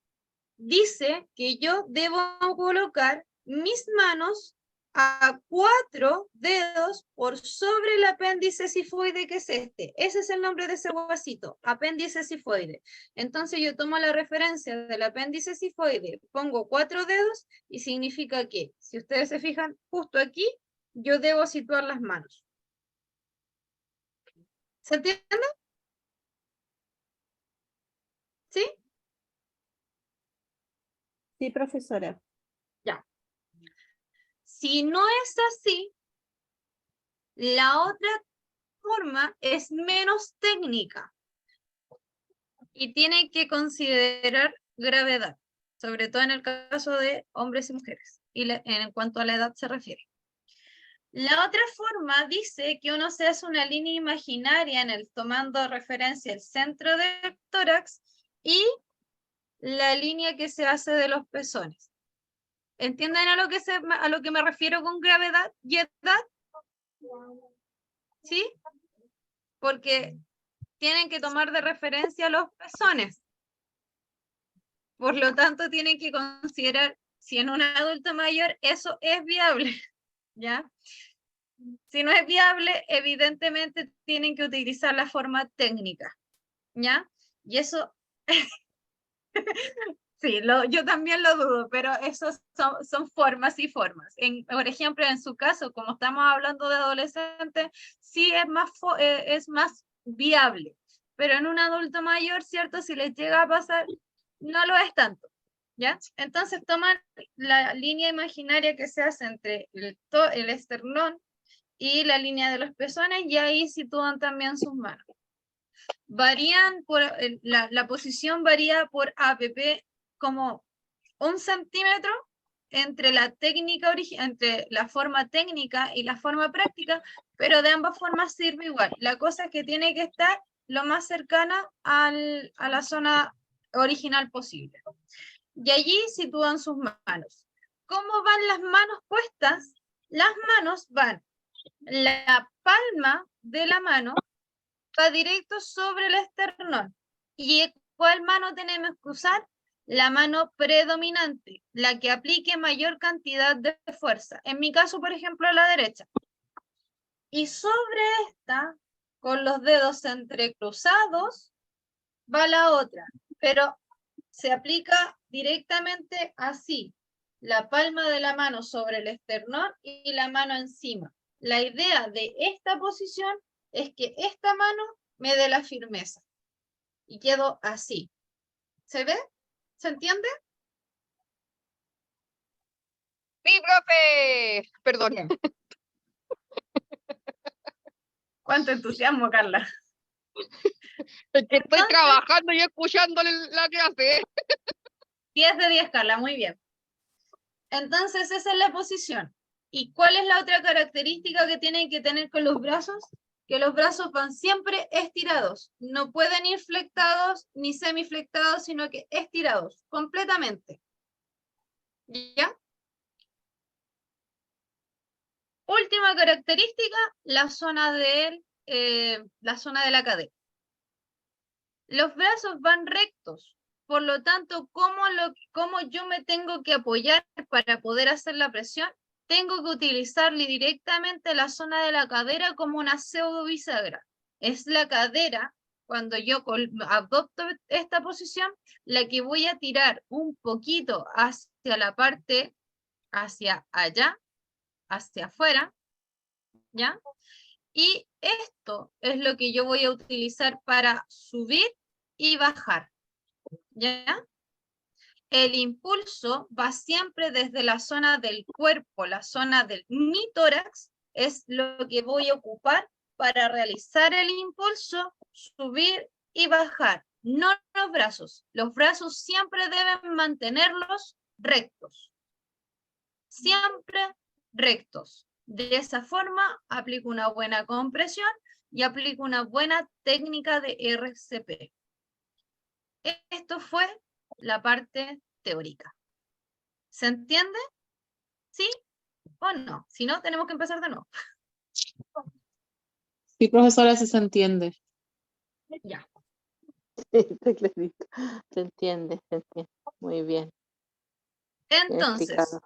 dice que yo debo colocar mis manos a 4 dedos por sobre el apéndice sifoide, que es este. Ese es el nombre de ese huesito, apéndice sifoide. Entonces yo tomo la referencia del apéndice sifoide, pongo 4 dedos y significa que, si ustedes se fijan, justo aquí, yo debo situar las manos. ¿Se entiende? ¿Sí? Sí, profesora. Ya. Si no es así, la otra forma es menos técnica y tiene que considerar gravedad, sobre todo en el caso de hombres y mujeres, y en cuanto a la edad se refiere. La otra forma dice que uno se hace una línea imaginaria tomando referencia el centro del tórax y la línea que se hace de los pezones. ¿Entienden a lo que me refiero con gravedad y edad? ¿Sí? Porque tienen que tomar de referencia los pezones. Por lo tanto, tienen que considerar si en un adulto mayor eso es viable, ¿ya? Si no es viable, evidentemente tienen que utilizar la forma técnica, ¿ya? Y eso, sí, yo también lo dudo, pero esos son formas y formas. Por ejemplo, en su caso, como estamos hablando de adolescentes, sí es más viable, pero en un adulto mayor, ¿cierto? Si les llega a pasar, no lo es tanto, ¿ya? Entonces toman la línea imaginaria que se hace entre el esternón y la línea de los pezones y ahí sitúan también sus manos. La posición varía por APP como 1 centímetro entre entre la forma técnica y la forma práctica, pero de ambas formas sirve igual. La cosa es que tiene que estar lo más cercana a la zona original posible. Y allí sitúan sus manos. ¿Cómo van las manos puestas? Las manos van, la palma de la mano va directo sobre el esternón. ¿Y cuál mano tenemos que usar? La mano predominante, la que aplique mayor cantidad de fuerza. En mi caso, por ejemplo, la derecha. Y sobre esta, con los dedos entrecruzados, va la otra. Pero se aplica directamente así. La palma de la mano sobre el esternón y la mano encima. La idea de esta posición es que esta mano me dé la firmeza. Y quedo así. ¿Se ve? ¿Se entiende? Sí, profe. Perdón. Bien. ¿Cuánto entusiasmo, Carla? Es que estoy Entonces, trabajando y escuchando la clase. 10 de 10, Carla, muy bien. Entonces, esa es la posición. ¿Y cuál es la otra característica que tienen que tener con los brazos? Que los brazos van siempre estirados. No pueden ir flectados ni semiflectados, sino que estirados, completamente. ¿Ya? Última característica, la zona de la cadera. Los brazos van rectos, por lo tanto, ¿cómo yo me tengo que apoyar para poder hacer la presión? Tengo que utilizar directamente la zona de la cadera como una pseudo bisagra. Es la cadera, cuando yo adopto esta posición, la que voy a tirar un poquito hacia la parte, hacia allá, hacia afuera, ¿ya? Y esto es lo que yo voy a utilizar para subir y bajar, ¿ya? el impulso va siempre desde la zona del cuerpo, la zona del mi tórax, es lo que voy a ocupar para realizar el impulso, subir y bajar, no los brazos. Los brazos siempre deben mantenerlos rectos, siempre rectos. De esa forma aplico una buena compresión y aplico una buena técnica de RCP. Esto fue la parte teórica. ¿Se entiende? ¿Sí o no? Si no, tenemos que empezar de nuevo. Sí, profesora, sí se entiende. Ya. Está clarito. Se entiende, se entiende. Muy bien. Bien Entonces, explicado.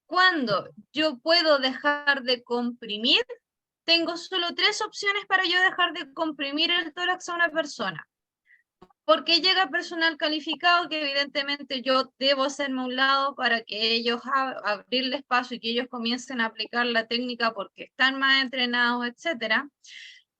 cuando yo puedo dejar de comprimir, tengo solo 3 opciones para yo dejar de comprimir el tórax a una persona. Porque llega personal calificado que evidentemente yo debo hacerme a un lado para que ellos abrirles paso y que ellos comiencen a aplicar la técnica porque están más entrenados, etc.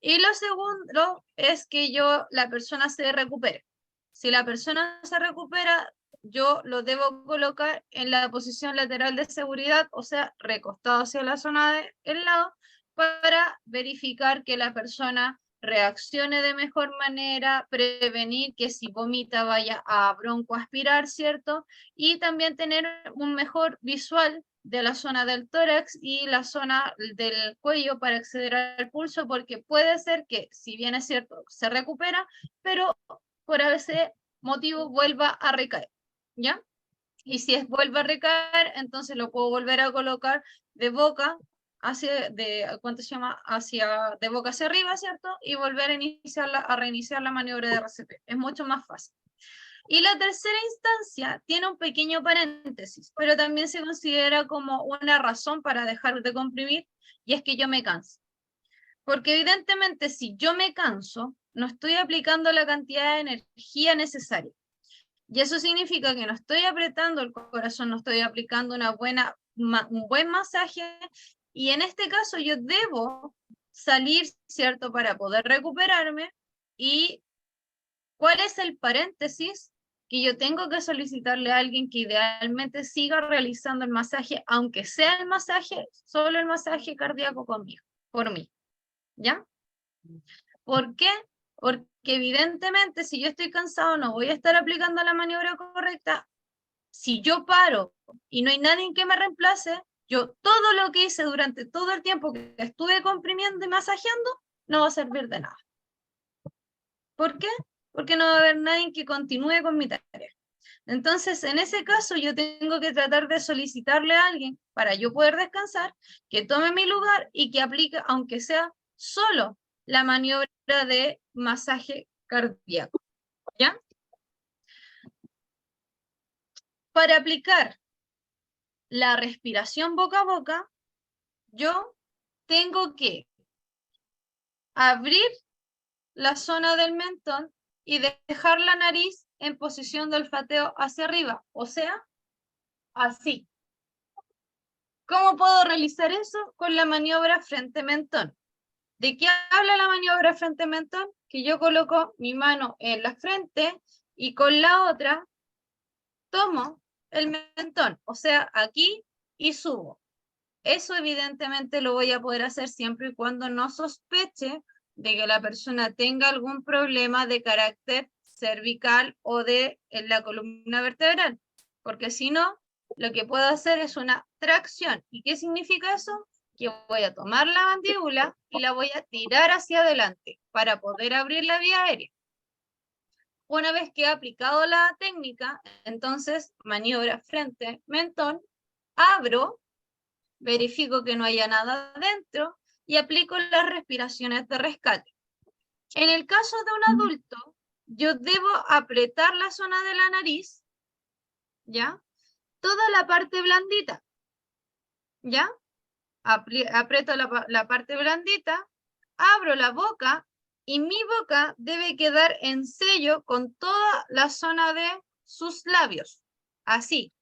Y lo segundo es que la persona se recupere. Si la persona se recupera, yo lo debo colocar en la posición lateral de seguridad, o sea, recostado hacia la zona del lado, para verificar que la persona reaccione de mejor manera, prevenir que si vomita vaya a broncoaspirar, ¿cierto? Y también tener un mejor visual de la zona del tórax y la zona del cuello para acceder al pulso, porque puede ser que, si bien es cierto, se recupera, pero por ese motivo vuelva a recaer, ¿ya? Y si vuelve a recaer, entonces lo puedo volver a colocar de boca ¿cuánto se llama? De boca hacia arriba, ¿cierto? Y volver a reiniciar la maniobra de RCP. Es mucho más fácil. Y la tercera instancia tiene un pequeño paréntesis, pero también se considera como una razón para dejar de comprimir, y es que yo me canso. Porque evidentemente si yo me canso, no estoy aplicando la cantidad de energía necesaria. Y eso significa que no estoy apretando el corazón, no estoy aplicando un buen masaje, y en este caso yo debo salir, ¿cierto?, para poder recuperarme. ¿Y cuál es el paréntesis? Que yo tengo que solicitarle a alguien que idealmente siga realizando el masaje, aunque sea el masaje, solo el masaje cardíaco conmigo, por mí, ¿ya? ¿Por qué? Porque evidentemente si yo estoy cansado no voy a estar aplicando la maniobra correcta. Si yo paro y no hay nadie que me reemplace, yo todo lo que hice durante todo el tiempo que estuve comprimiendo y masajeando no va a servir de nada. ¿Por qué? Porque no va a haber nadie que continúe con mi tarea. Entonces, en ese caso, yo tengo que tratar de solicitarle a alguien para yo poder descansar, que tome mi lugar y que aplique, aunque sea solo, la maniobra de masaje cardíaco, ¿ya? Para aplicar la respiración boca a boca, yo tengo que abrir la zona del mentón y dejar la nariz en posición de olfateo hacia arriba, o sea, así. ¿Cómo puedo realizar eso? Con la maniobra frente-mentón. ¿De qué habla la maniobra frente-mentón? Que yo coloco mi mano en la frente y con la otra tomo el mentón, o sea, aquí, y subo. Eso evidentemente lo voy a poder hacer siempre y cuando no sospeche de que la persona tenga algún problema de carácter cervical o de en la columna vertebral, porque si no, lo que puedo hacer es una tracción. ¿Y qué significa eso? Que voy a tomar la mandíbula y la voy a tirar hacia adelante para poder abrir la vía aérea. Una vez que he aplicado la técnica, entonces maniobra frente, mentón, abro, verifico que no haya nada dentro y aplico las respiraciones de rescate. En el caso de un adulto, yo debo apretar la zona de la nariz, ¿ya? Toda la parte blandita, ¿ya? Aprieto la parte blandita, abro la boca y mi boca debe quedar en sello con toda la zona de sus labios, así.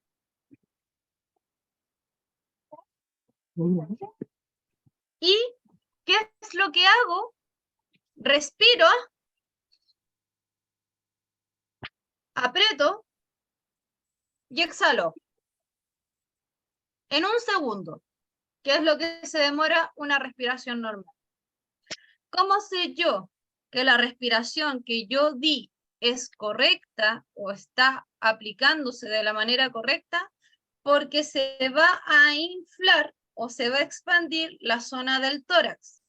¿Y qué es lo que hago? Respiro, aprieto y exhalo en un segundo, que es lo que se demora una respiración normal. ¿Cómo sé yo que la respiración que yo di es correcta o está aplicándose de la manera correcta? Porque se va a inflar o se va a expandir la zona del tórax.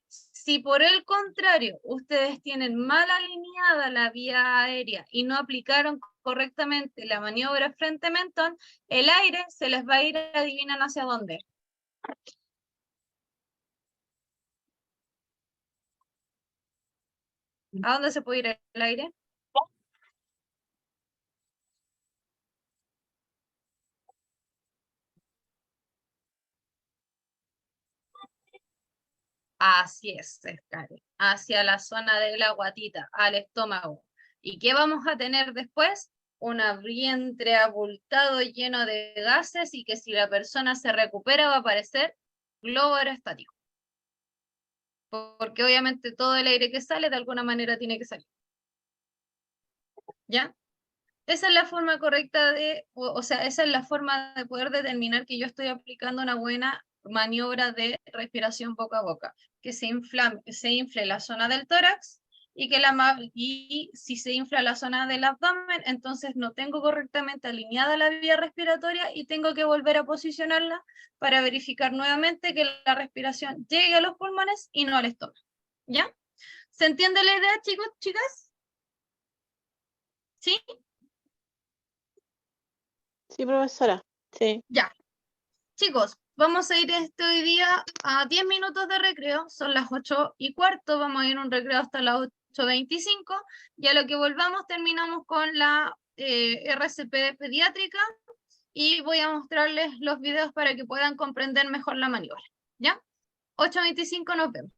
Si por el contrario ustedes tienen mal alineada la vía aérea y no aplicaron correctamente la maniobra frente mentón, el aire se les va a ir, adivinan hacia dónde. ¿A dónde se puede ir el aire? Así es, Scarlett, hacia la zona de la guatita, al estómago. ¿Y qué vamos a tener después? Un vientre abultado lleno de gases y que si la persona se recupera va a aparecer globo aerostático. Porque obviamente todo el aire que sale de alguna manera tiene que salir. ¿Ya? Esa es la forma correcta de, o sea, esa es la forma de poder determinar que yo estoy aplicando una buena maniobra de respiración boca a boca, que se infle la zona del tórax y que y si se infla la zona del abdomen, entonces no tengo correctamente alineada la vía respiratoria y tengo que volver a posicionarla para verificar nuevamente que la respiración llegue a los pulmones y no al estómago. ¿Ya? ¿Se entiende la idea, chicos, chicas? ¿Sí? Sí, profesora. Sí. Ya. Chicos, vamos a ir hoy día a 10 minutos de recreo, son las 8:15, vamos a ir a un recreo hasta las 8:25, y a lo que volvamos terminamos con la RCP pediátrica y voy a mostrarles los videos para que puedan comprender mejor la maniobra. ¿Ya? 8:25 nos vemos.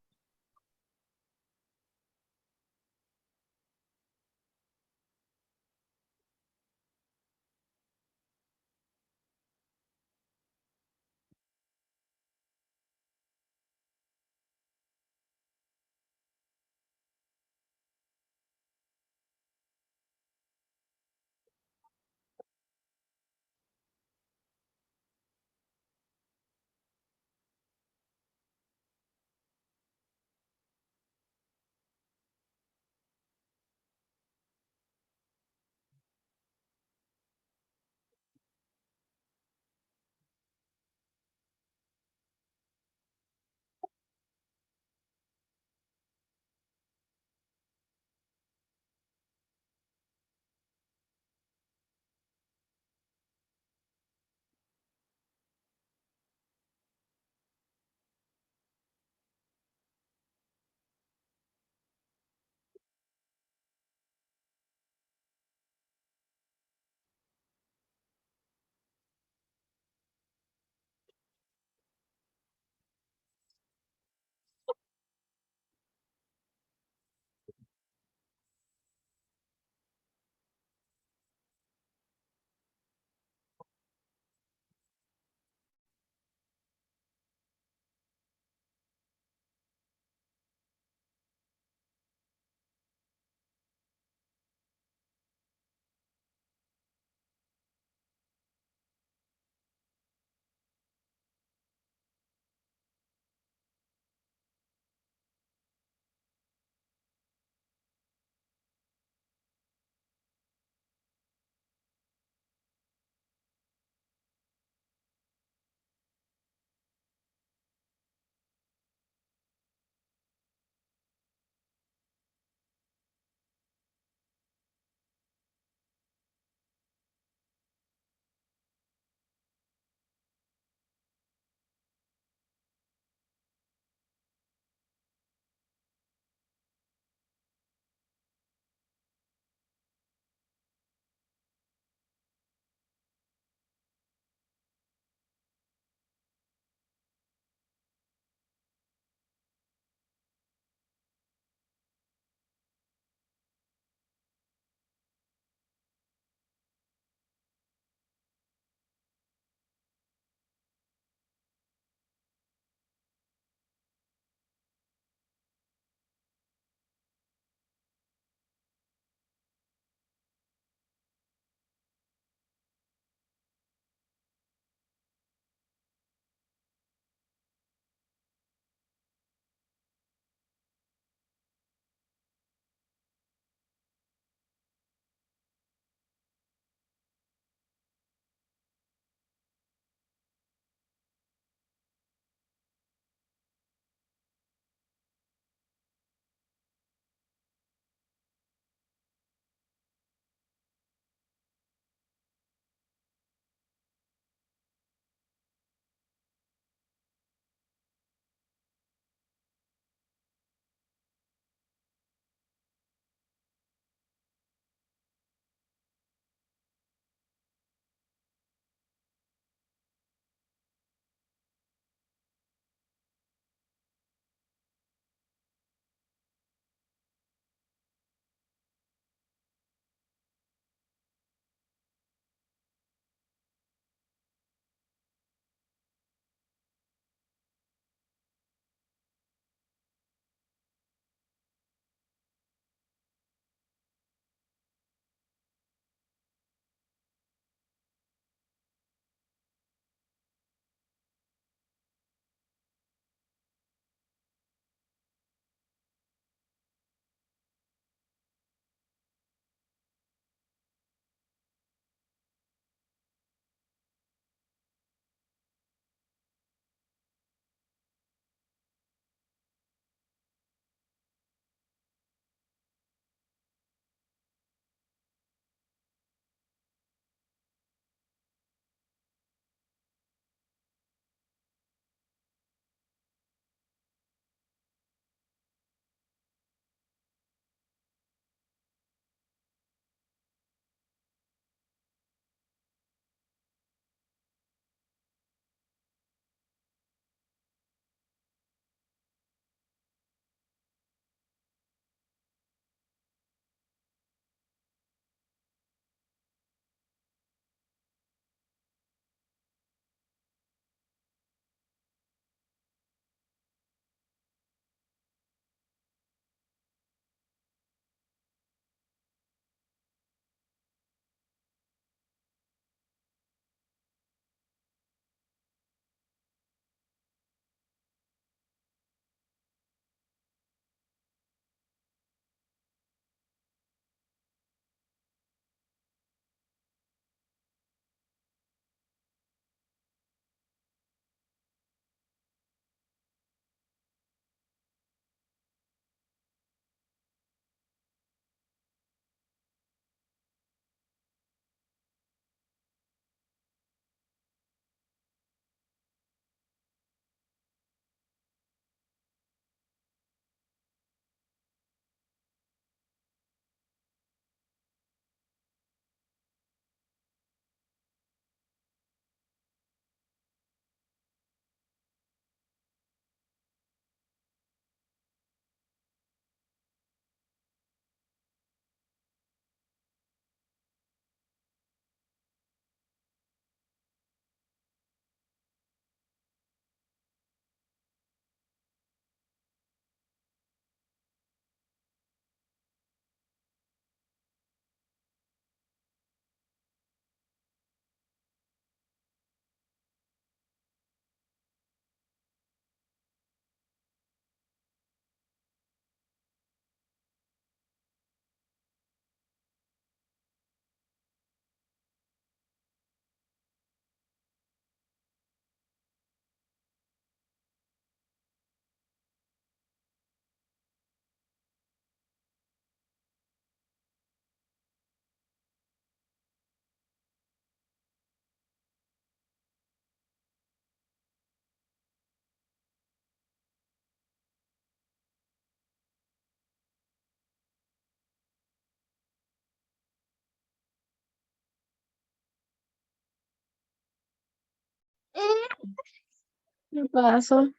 ¿Qué pasó?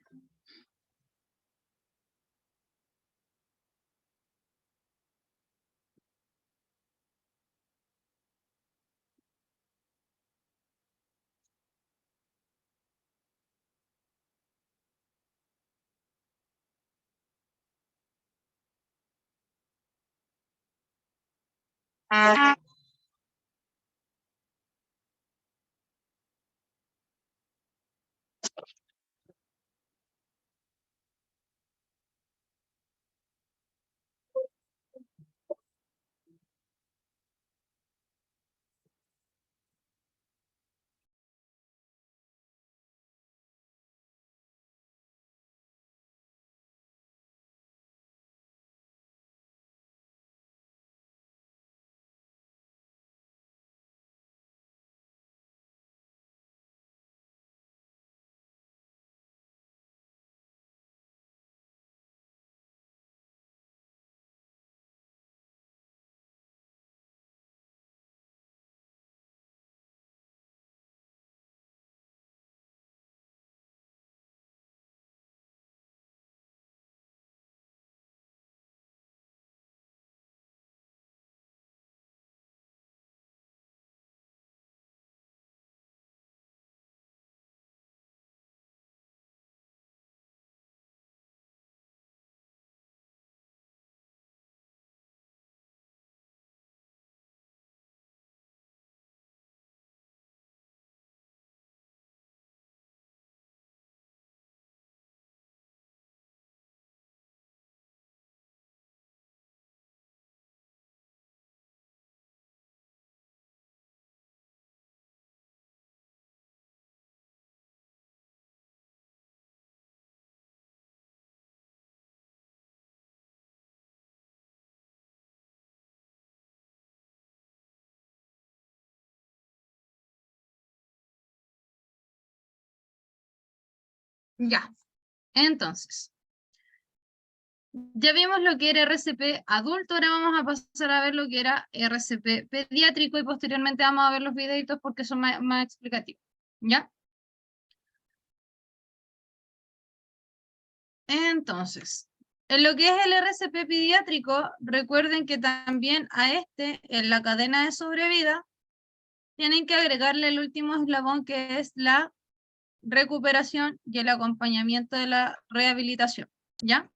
Ya, entonces, ya vimos lo que era RCP adulto, ahora vamos a pasar a ver lo que era RCP pediátrico y posteriormente vamos a ver los videitos porque son más explicativos, ¿ya? Entonces, en lo que es el RCP pediátrico, recuerden que también a en la cadena de sobrevida, tienen que agregarle el último eslabón que es la recuperación y el acompañamiento de la rehabilitación, ¿ya?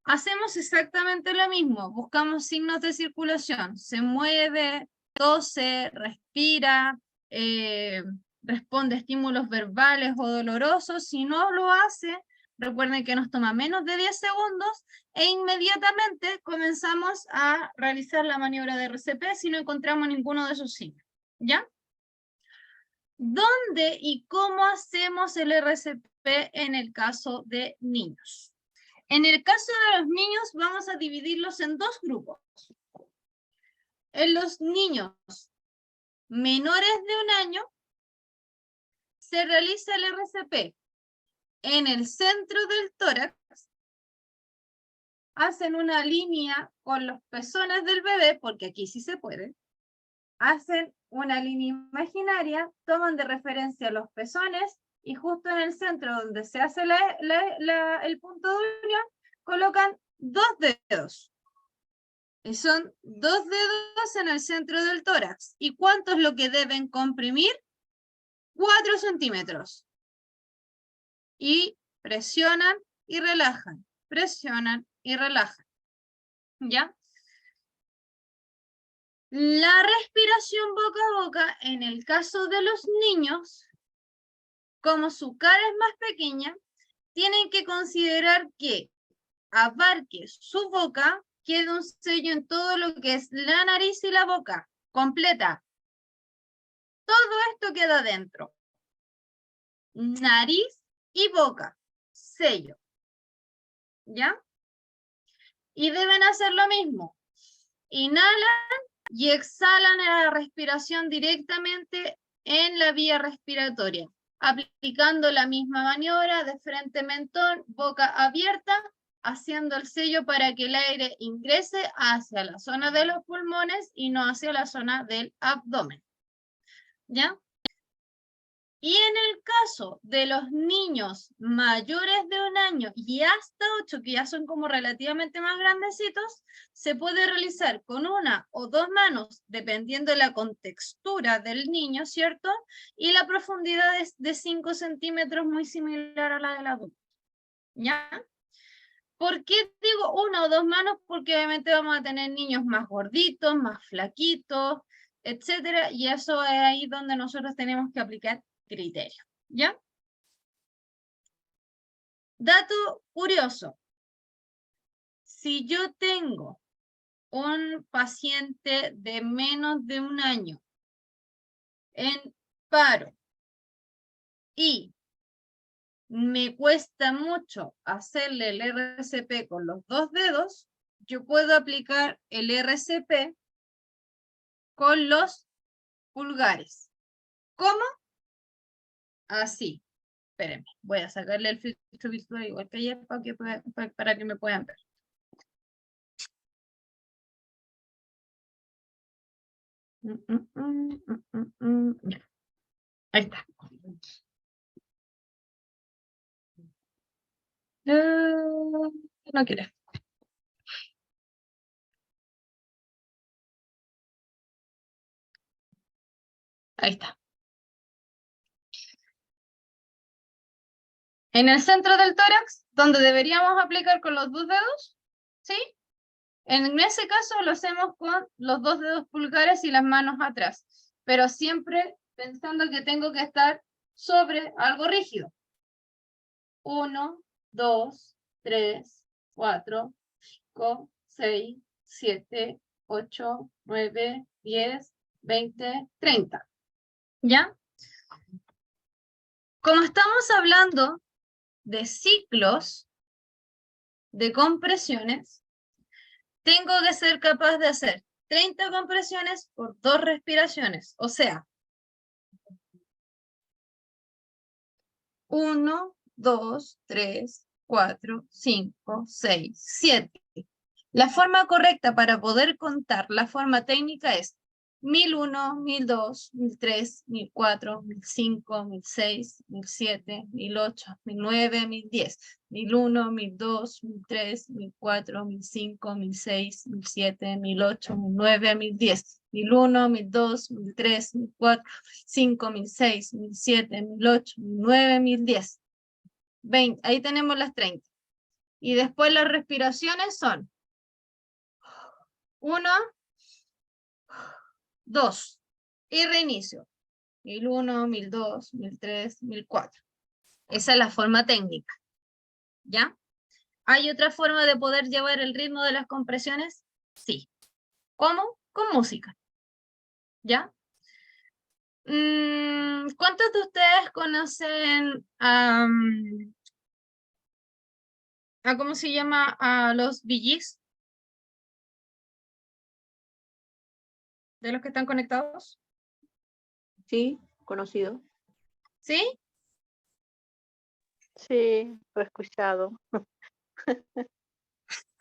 Hacemos exactamente lo mismo, buscamos signos de circulación, se mueve, tose, respira, responde a estímulos verbales o dolorosos. Si no lo hace, recuerden que nos toma menos de 10 segundos e inmediatamente comenzamos a realizar la maniobra de RCP si no encontramos ninguno de esos signos, ¿ya? ¿Dónde y cómo hacemos el RCP en el caso de niños? En el caso de los niños vamos a dividirlos en dos grupos. En los niños menores de 1 año se realiza el RCP en el centro del tórax, hacen una línea con los pezones del bebé, porque aquí sí se puede, hacen una línea imaginaria, toman de referencia los pezones y justo en el centro donde se hace el punto de unión, colocan 2 dedos. Y son 2 dedos en el centro del tórax. ¿Y cuánto es lo que deben comprimir? 4 centímetros. Y presionan y relajan. Presionan y relajan. ¿Ya? La respiración boca a boca, en el caso de los niños, como su cara es más pequeña, tienen que considerar que abarque su boca, quede un sello en todo lo que es la nariz y la boca, completa. Todo esto queda dentro. Nariz y boca, sello. ¿Ya? Y deben hacer lo mismo. Inhalan y exhalan la respiración directamente en la vía respiratoria, aplicando la misma maniobra de frente mentón, boca abierta, haciendo el sello para que el aire ingrese hacia la zona de los pulmones y no hacia la zona del abdomen. ¿Ya? Y en el caso de los niños mayores de 1 año y hasta 8, que ya son como relativamente más grandecitos, se puede realizar con 1 o 2 manos, dependiendo de la contextura del niño, ¿cierto? Y la profundidad es de 5 centímetros, muy similar a la del adulto. ¿Ya? ¿Por qué digo 1 o 2 manos? Porque obviamente vamos a tener niños más gorditos, más flaquitos, etcétera, y eso es ahí donde nosotros tenemos que aplicar criterio, ¿ya? Dato curioso. Si yo tengo un paciente de menos de 1 año en paro y me cuesta mucho hacerle el RCP con los 2 dedos, yo puedo aplicar el RCP con los pulgares. ¿Cómo? Así. Espérenme, voy a sacarle el filtro visual igual que ayer para que me puedan ver. Ya. Ahí está. No quiere. Ahí está. En el centro del tórax, donde deberíamos aplicar con los 2 dedos, ¿sí? En ese caso lo hacemos con los 2 dedos pulgares y las manos atrás, pero siempre pensando que tengo que estar sobre algo rígido. 1, 2, 3, 4, 5, 6, 7, 8, 9, 10, 20, 30. ¿Ya? Como estamos hablando de ciclos de compresiones, tengo que ser capaz de hacer 30 compresiones por 2 respiraciones. O sea, 1, 2, 3, 4, 5, 6, 7. La forma correcta para poder contar, la forma técnica es 1001, 1002, 1003, 1004, 1005, 1006, 1007, 1008, 1009, 1010, 1001, 1002, 1003, 1004, 1005, 1006, 1007, 1008, 1009, 1010, 1001, 1002, 1003, 1004, 1005, 1006, 1007, 1008, 1009, 1010. 20, ahí tenemos las 30. Y después las respiraciones son 1, 2, y reinicio. 1001, 1002, 1003, 1004. Esa es la forma técnica. ¿Ya? ¿Hay otra forma de poder llevar el ritmo de las compresiones? Sí. ¿Cómo? Con música. ¿Ya? ¿Cuántos de ustedes conocen ¿cómo se llama? A los Bee Gees? ¿De los que están conectados? Sí, conocido. ¿Sí? Sí, lo he escuchado.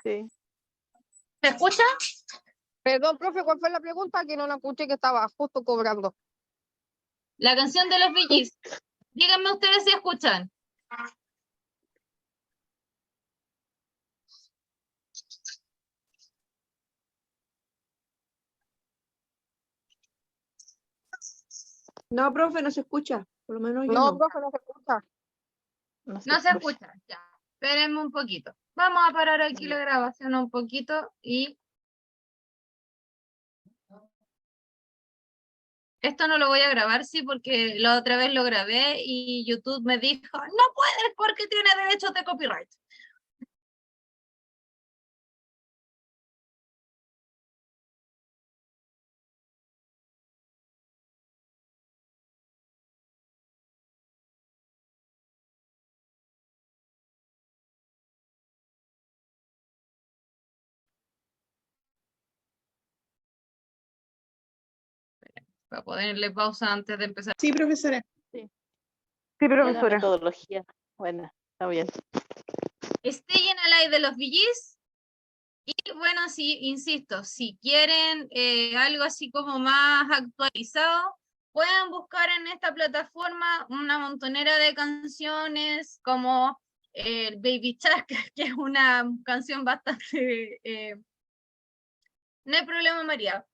Sí. ¿Se escucha? Perdón, profe, ¿cuál fue la pregunta? Que no la escuché, que estaba justo cobrando. La canción de los Bee Gees. Díganme ustedes si escuchan. No, profe, no se escucha. Por lo menos yo No, no. profe, no se escucha. No se No se escucha. escucha. Ya. Espérenme un poquito. Vamos a parar aquí la grabación un poquito y esto no lo voy a grabar, sí, porque la otra vez lo grabé y YouTube me dijo, no puedes porque tiene derechos de copyright. Voy a ponerle pausa antes de empezar. Sí, profesora. Sí, Buena metodología. Buena, está bien. Stay in Alive de los Bee Gees. Y bueno, sí, insisto, si quieren algo así como más actualizado, Pueden buscar en esta plataforma una montonera de canciones como el Baby Shark, que es una canción bastante... no hay problema, María,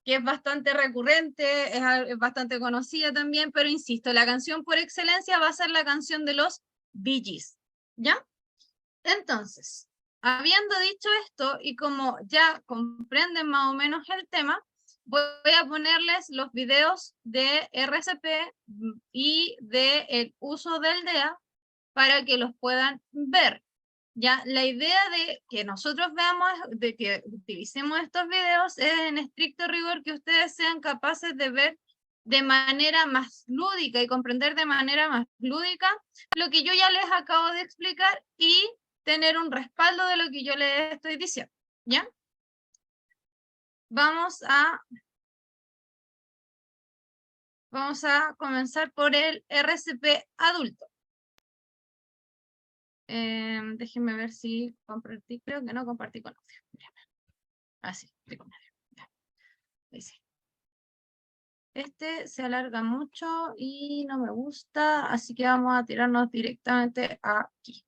que es bastante recurrente, es bastante conocida también, pero insisto, la canción por excelencia va a ser la canción de los Bee Gees, ¿ya? Entonces, habiendo dicho esto, y como ya comprenden más o menos el tema, voy a ponerles los videos de RCP y del uso del DEA para que los puedan ver. Ya, la idea de que nosotros veamos, de que utilicemos estos videos, es en estricto rigor que ustedes sean capaces de ver de manera más lúdica y comprender de manera más lúdica lo que yo ya les acabo de explicar y tener un respaldo de lo que yo les estoy diciendo, ¿ya? Vamos a comenzar por el RCP adulto. Déjenme ver si compartí, creo que no compartí con audio. Así, estoy con audio. Ya. Dice. Este se alarga mucho y no me gusta, así que vamos a tirarnos directamente aquí.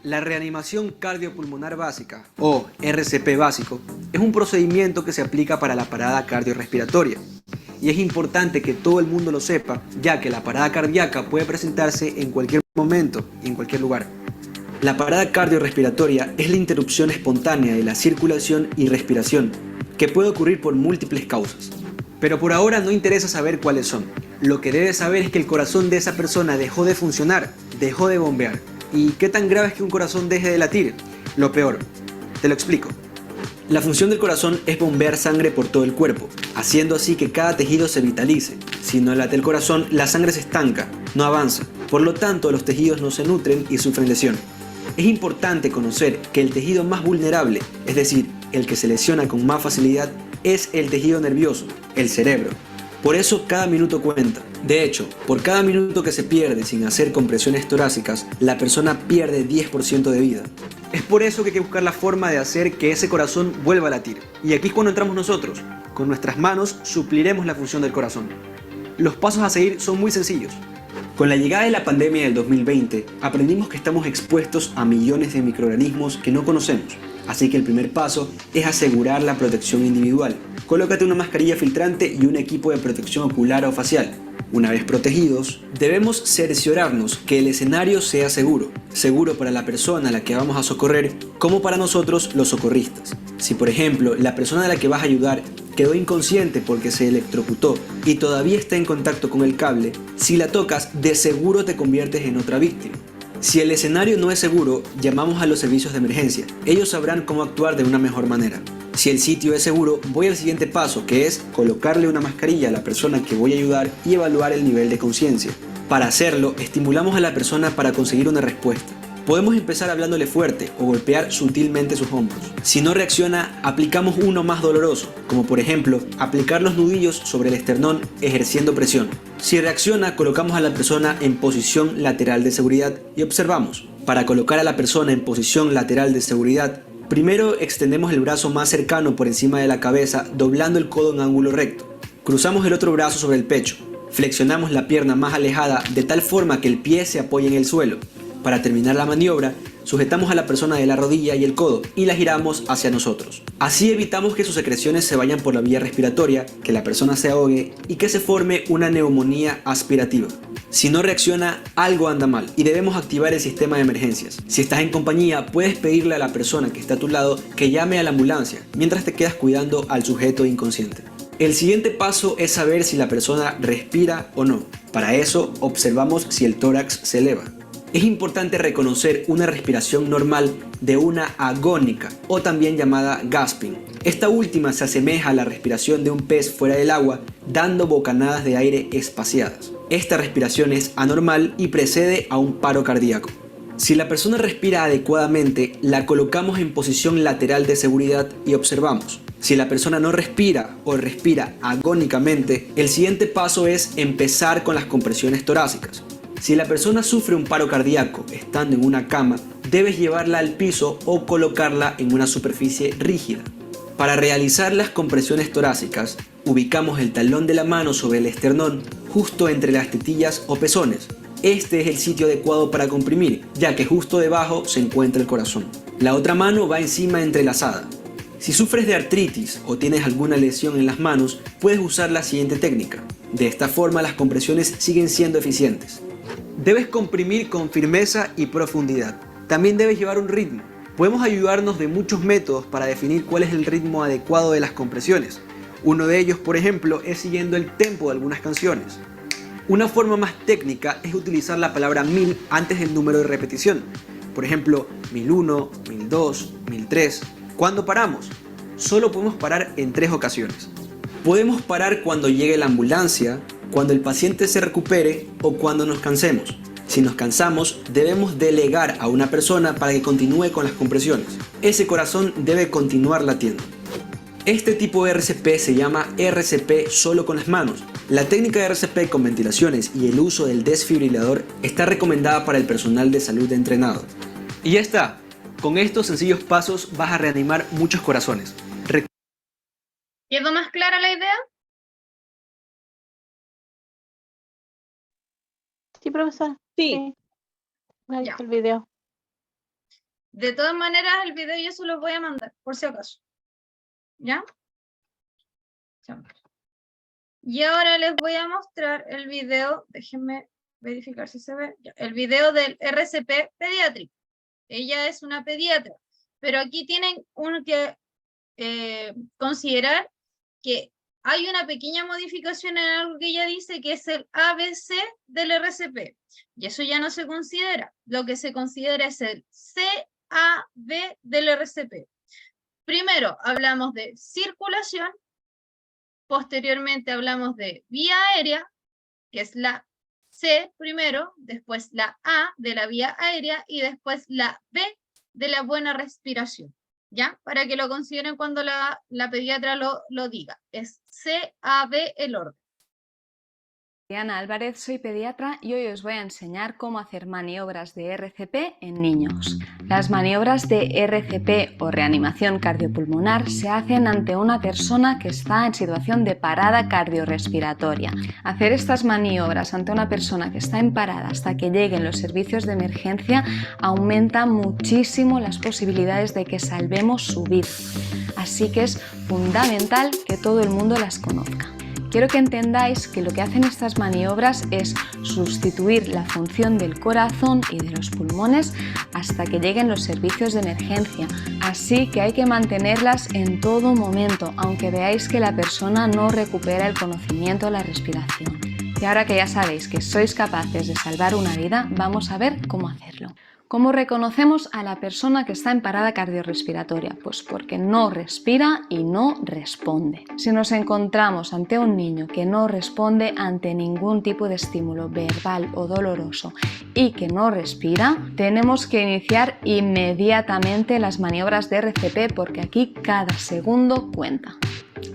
La reanimación cardiopulmonar básica, o RCP básico, es un procedimiento que se aplica para la parada cardiorrespiratoria. Y es importante que todo el mundo lo sepa, ya que la parada cardíaca puede presentarse en cualquier momento y en cualquier lugar. La parada cardiorrespiratoria es la interrupción espontánea de la circulación y respiración, que puede ocurrir por múltiples causas. Pero por ahora no interesa saber cuáles son. Lo que debes saber es que el corazón de esa persona dejó de funcionar, dejó de bombear. ¿Y qué tan grave es que un corazón deje de latir? Lo peor. Te lo explico. La función del corazón es bombear sangre por todo el cuerpo, haciendo así que cada tejido se vitalice. Si no late el corazón, la sangre se estanca, no avanza. Por lo tanto, los tejidos no se nutren y sufren lesión. Es importante conocer que el tejido más vulnerable, es decir, el que se lesiona con más facilidad, es el tejido nervioso, el cerebro. Por eso cada minuto cuenta. De hecho, por cada minuto que se pierde sin hacer compresiones torácicas, la persona pierde 10% de vida. Es por eso que hay que buscar la forma de hacer que ese corazón vuelva a latir. Y aquí es cuando entramos nosotros. Con nuestras manos supliremos la función del corazón. Los pasos a seguir son muy sencillos. Con la llegada de la pandemia del 2020, aprendimos que estamos expuestos a millones de microorganismos que no conocemos. Así que el primer paso es asegurar la protección individual. Colócate una mascarilla filtrante y un equipo de protección ocular o facial. Una vez protegidos, debemos cerciorarnos que el escenario sea seguro. Seguro para la persona a la que vamos a socorrer, como para nosotros los socorristas. Si por ejemplo, la persona a la que vas a ayudar quedó inconsciente porque se electrocutó y todavía está en contacto con el cable, si la tocas, de seguro te conviertes en otra víctima. Si el escenario no es seguro, llamamos a los servicios de emergencia. Ellos sabrán cómo actuar de una mejor manera. Si el sitio es seguro, voy al siguiente paso, que es colocarle una mascarilla a la persona que voy a ayudar y evaluar el nivel de conciencia. Para hacerlo, estimulamos a la persona para conseguir una respuesta. Podemos empezar hablándole fuerte o golpear sutilmente sus hombros. Si no reacciona, aplicamos uno más doloroso, como por ejemplo, aplicar los nudillos sobre el esternón ejerciendo presión. Si reacciona, colocamos a la persona en posición lateral de seguridad y observamos. Para colocar a la persona en posición lateral de seguridad, primero extendemos el brazo más cercano por encima de la cabeza, doblando el codo en ángulo recto. Cruzamos el otro brazo sobre el pecho. Flexionamos la pierna más alejada de tal forma que el pie se apoye en el suelo. Para terminar la maniobra, sujetamos a la persona de la rodilla y el codo y la giramos hacia nosotros. Así evitamos que sus secreciones se vayan por la vía respiratoria, que la persona se ahogue y que se forme una neumonía aspirativa. Si no reacciona, algo anda mal y debemos activar el sistema de emergencias. Si estás en compañía, puedes pedirle a la persona que está a tu lado que llame a la ambulancia mientras te quedas cuidando al sujeto inconsciente. El siguiente paso es saber si la persona respira o no. Para eso, observamos si el tórax se eleva. Es importante reconocer una respiración normal de una agónica o también llamada gasping. Esta última se asemeja a la respiración de un pez fuera del agua, dando bocanadas de aire espaciadas. Esta respiración es anormal y precede a un paro cardíaco. Si la persona respira adecuadamente, la colocamos en posición lateral de seguridad y observamos. Si la persona no respira o respira agónicamente, el siguiente paso es empezar con las compresiones torácicas. Si la persona sufre un paro cardíaco estando en una cama, debes llevarla al piso o colocarla en una superficie rígida. Para realizar las compresiones torácicas, Ubicamos el talón de la mano sobre el esternón, justo entre las tetillas o pezones. Este es el sitio adecuado para comprimir, ya que justo debajo se encuentra el corazón. La otra mano va encima entrelazada. Si sufres de artritis o tienes alguna lesión en las manos, puedes usar la siguiente técnica. De esta forma las compresiones siguen siendo eficientes. Debes comprimir con firmeza y profundidad. También debes llevar un ritmo. Podemos ayudarnos de muchos métodos para definir cuál es el ritmo adecuado de las compresiones. Uno de ellos, por ejemplo, es siguiendo el tempo de algunas canciones. Una forma más técnica es utilizar la palabra 1000 antes del número de repetición. Por ejemplo, 1001, 1002, 1003. ¿Cuándo paramos? Solo podemos parar en 3 ocasiones. Podemos parar cuando llegue la ambulancia, cuando el paciente se recupere o cuando nos cansemos. Si nos cansamos, debemos delegar a una persona para que continúe con las compresiones. Ese corazón debe continuar latiendo. Este tipo de RCP se llama RCP solo con las manos. La técnica de RCP con ventilaciones y el uso del desfibrilador está recomendada para el personal de salud entrenado. Y ya está. Con estos sencillos pasos vas a reanimar muchos corazones. ¿Quedó más clara la idea? Sí, profesora. Sí. Me ha Ya. visto el video. De todas maneras, el video yo se los voy a mandar, por si acaso. ¿Ya? Y ahora les voy a mostrar el video, déjenme verificar si se ve, ya, el video del RCP pediátrico. Ella es una pediatra, pero aquí tienen que considerar que hay una pequeña modificación en algo que ella dice que es el ABC del RCP, y eso ya no se considera. Lo que se considera es el CAB del RCP. Primero hablamos de circulación, posteriormente hablamos de vía aérea, que es la C primero, después la A de la vía aérea y después la B de la buena respiración, ¿ya? Para que lo consideren cuando la pediatra lo diga. Es CAB el orden. Diana Álvarez, soy pediatra y hoy os voy a enseñar cómo hacer maniobras de RCP en niños. Las maniobras de RCP o reanimación cardiopulmonar se hacen ante una persona que está en situación de parada cardiorrespiratoria. Hacer estas maniobras ante una persona que está en parada hasta que lleguen los servicios de emergencia aumenta muchísimo las posibilidades de que salvemos su vida. Así que es fundamental que todo el mundo las conozca. Quiero que entendáis que lo que hacen estas maniobras es sustituir la función del corazón y de los pulmones hasta que lleguen los servicios de emergencia. Así que hay que mantenerlas en todo momento, aunque veáis que la persona no recupera el conocimiento o la respiración. Y ahora que ya sabéis que sois capaces de salvar una vida, vamos a ver cómo hacerlo. ¿Cómo reconocemos a la persona que está en parada cardiorrespiratoria? Pues porque no respira y no responde. Si nos encontramos ante un niño que no responde ante ningún tipo de estímulo verbal o doloroso y que no respira, tenemos que iniciar inmediatamente las maniobras de RCP porque aquí cada segundo cuenta.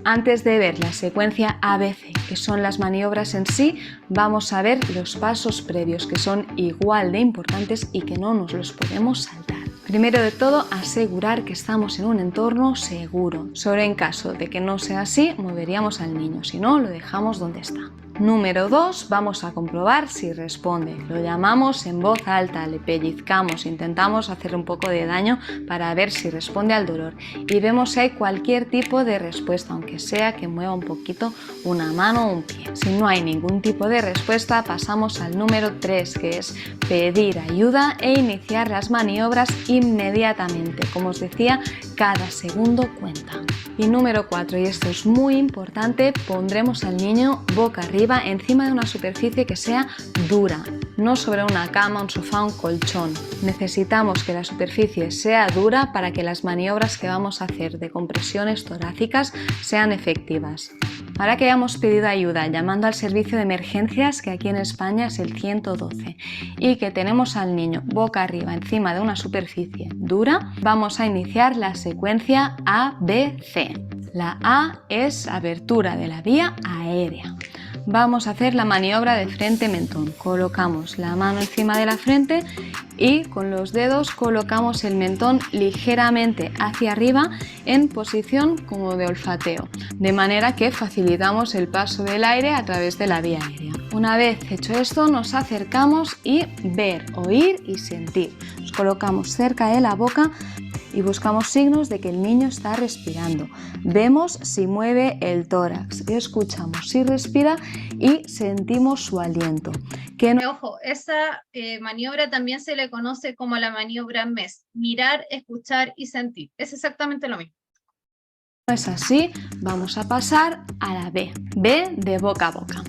Antes de ver la secuencia ABC, que son las maniobras en sí, vamos a ver los pasos previos, que son igual de importantes y que no nos los podemos saltar. Primero de todo, asegurar que estamos en un entorno seguro. Solo en caso de que no sea así, moveríamos al niño, si no, lo dejamos donde está. Número 2, vamos a comprobar si responde. Lo llamamos en voz alta, le pellizcamos, intentamos hacer un poco de daño para ver si responde al dolor. Y vemos si hay cualquier tipo de respuesta, aunque sea que mueva un poquito una mano o un pie. Si no hay ningún tipo de respuesta, pasamos al número 3, que es pedir ayuda e iniciar las maniobras inmediatamente. Como os decía, cada segundo cuenta. Y número 4, y esto es muy importante, pondremos al niño boca arriba encima de una superficie que sea dura, no sobre una cama, un sofá, un colchón. Necesitamos que la superficie sea dura para que las maniobras que vamos a hacer de compresiones torácicas sean efectivas. Ahora que hayamos pedido ayuda llamando al servicio de emergencias, que aquí en España es el 112, y que tenemos al niño boca arriba encima de una superficie dura, vamos a iniciar la secuencia ABC. La A es abertura de la vía aérea. Vamos a hacer la maniobra de frente-mentón. Colocamos la mano encima de la frente y con los dedos colocamos el mentón ligeramente hacia arriba en posición como de olfateo, de manera que facilitamos el paso del aire a través de la vía aérea. Una vez hecho esto, nos acercamos y ver, oír y sentir. Nos colocamos cerca de la boca y buscamos signos de que el niño está respirando. Vemos si mueve el tórax, escuchamos si respira y sentimos su aliento. Ojo, esa maniobra también se le conoce como la maniobra MES, mirar, escuchar y sentir. Es exactamente lo mismo. No es así, vamos a pasar a la B, B de boca a boca.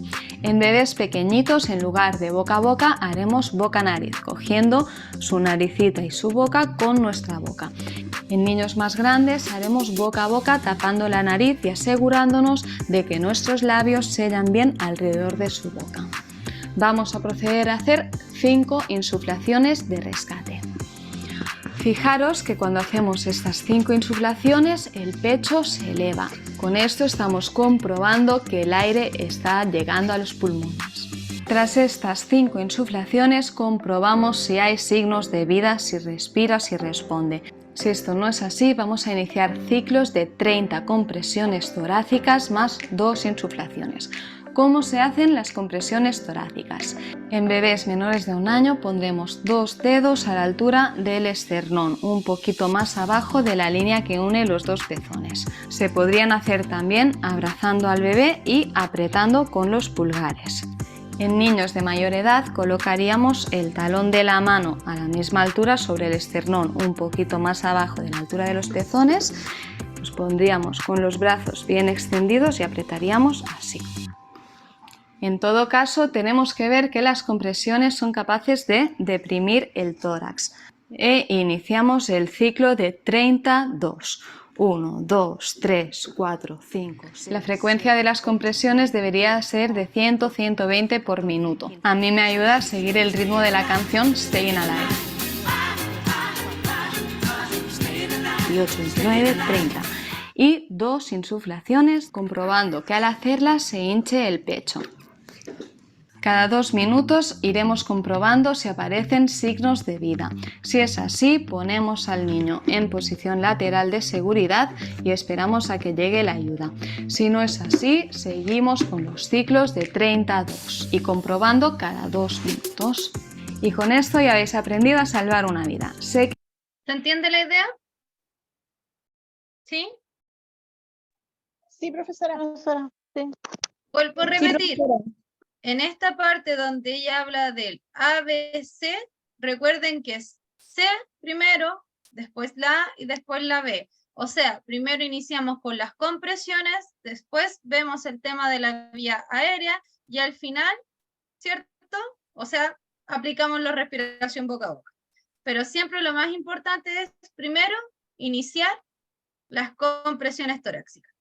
En bebés pequeñitos, en lugar de boca a boca, haremos boca-nariz, cogiendo su naricita y su boca con nuestra boca. En niños más grandes haremos boca a boca tapando la nariz y asegurándonos de que nuestros labios sellan bien alrededor de su boca. Vamos a proceder a hacer 5 insuflaciones de rescate. Fijaros que cuando hacemos estas 5 insuflaciones el pecho se eleva. Con esto estamos comprobando que el aire está llegando a los pulmones. Tras estas 5 insuflaciones comprobamos si hay signos de vida, si respira, si responde. Si esto no es así, vamos a iniciar ciclos de 30 compresiones torácicas más 2 insuflaciones. ¿Cómo se hacen las compresiones torácicas? En bebés menores de 1 año pondremos 2 dedos a la altura del esternón, un poquito más abajo de la línea que une los 2 pezones. Se podrían hacer también abrazando al bebé y apretando con los pulgares. En niños de mayor edad colocaríamos el talón de la mano a la misma altura sobre el esternón, un poquito más abajo de la altura de los pezones. Nos pondríamos con los brazos bien extendidos y apretaríamos así. En todo caso, tenemos que ver que las compresiones son capaces de deprimir el tórax. Iniciamos el ciclo de 32. 1, 2, 3, 4, 5, 6. La frecuencia de las compresiones debería ser de 100-120 por minuto. A mí me ayuda a seguir el ritmo de la canción Stayin' Alive. 18, 29, 30. Y 2 insuflaciones, comprobando que al hacerlas se hinche el pecho. Cada 2 minutos iremos comprobando si aparecen signos de vida. Si es así, ponemos al niño en posición lateral de seguridad y esperamos a que llegue la ayuda. Si no es así, seguimos con los ciclos de 32 y comprobando cada 2 minutos. Y con esto ya habéis aprendido a salvar una vida. ¿Se entiende la idea? ¿Sí? Sí, profesora. Sí. Vuelvo a repetir. Sí, en esta parte donde ella habla del ABC, recuerden que es C primero, después la A y después la B. O sea, primero iniciamos con las compresiones, después vemos el tema de la vía aérea y al final, ¿cierto? O sea, aplicamos la respiración boca a boca. Pero siempre lo más importante es primero iniciar las compresiones torácicas.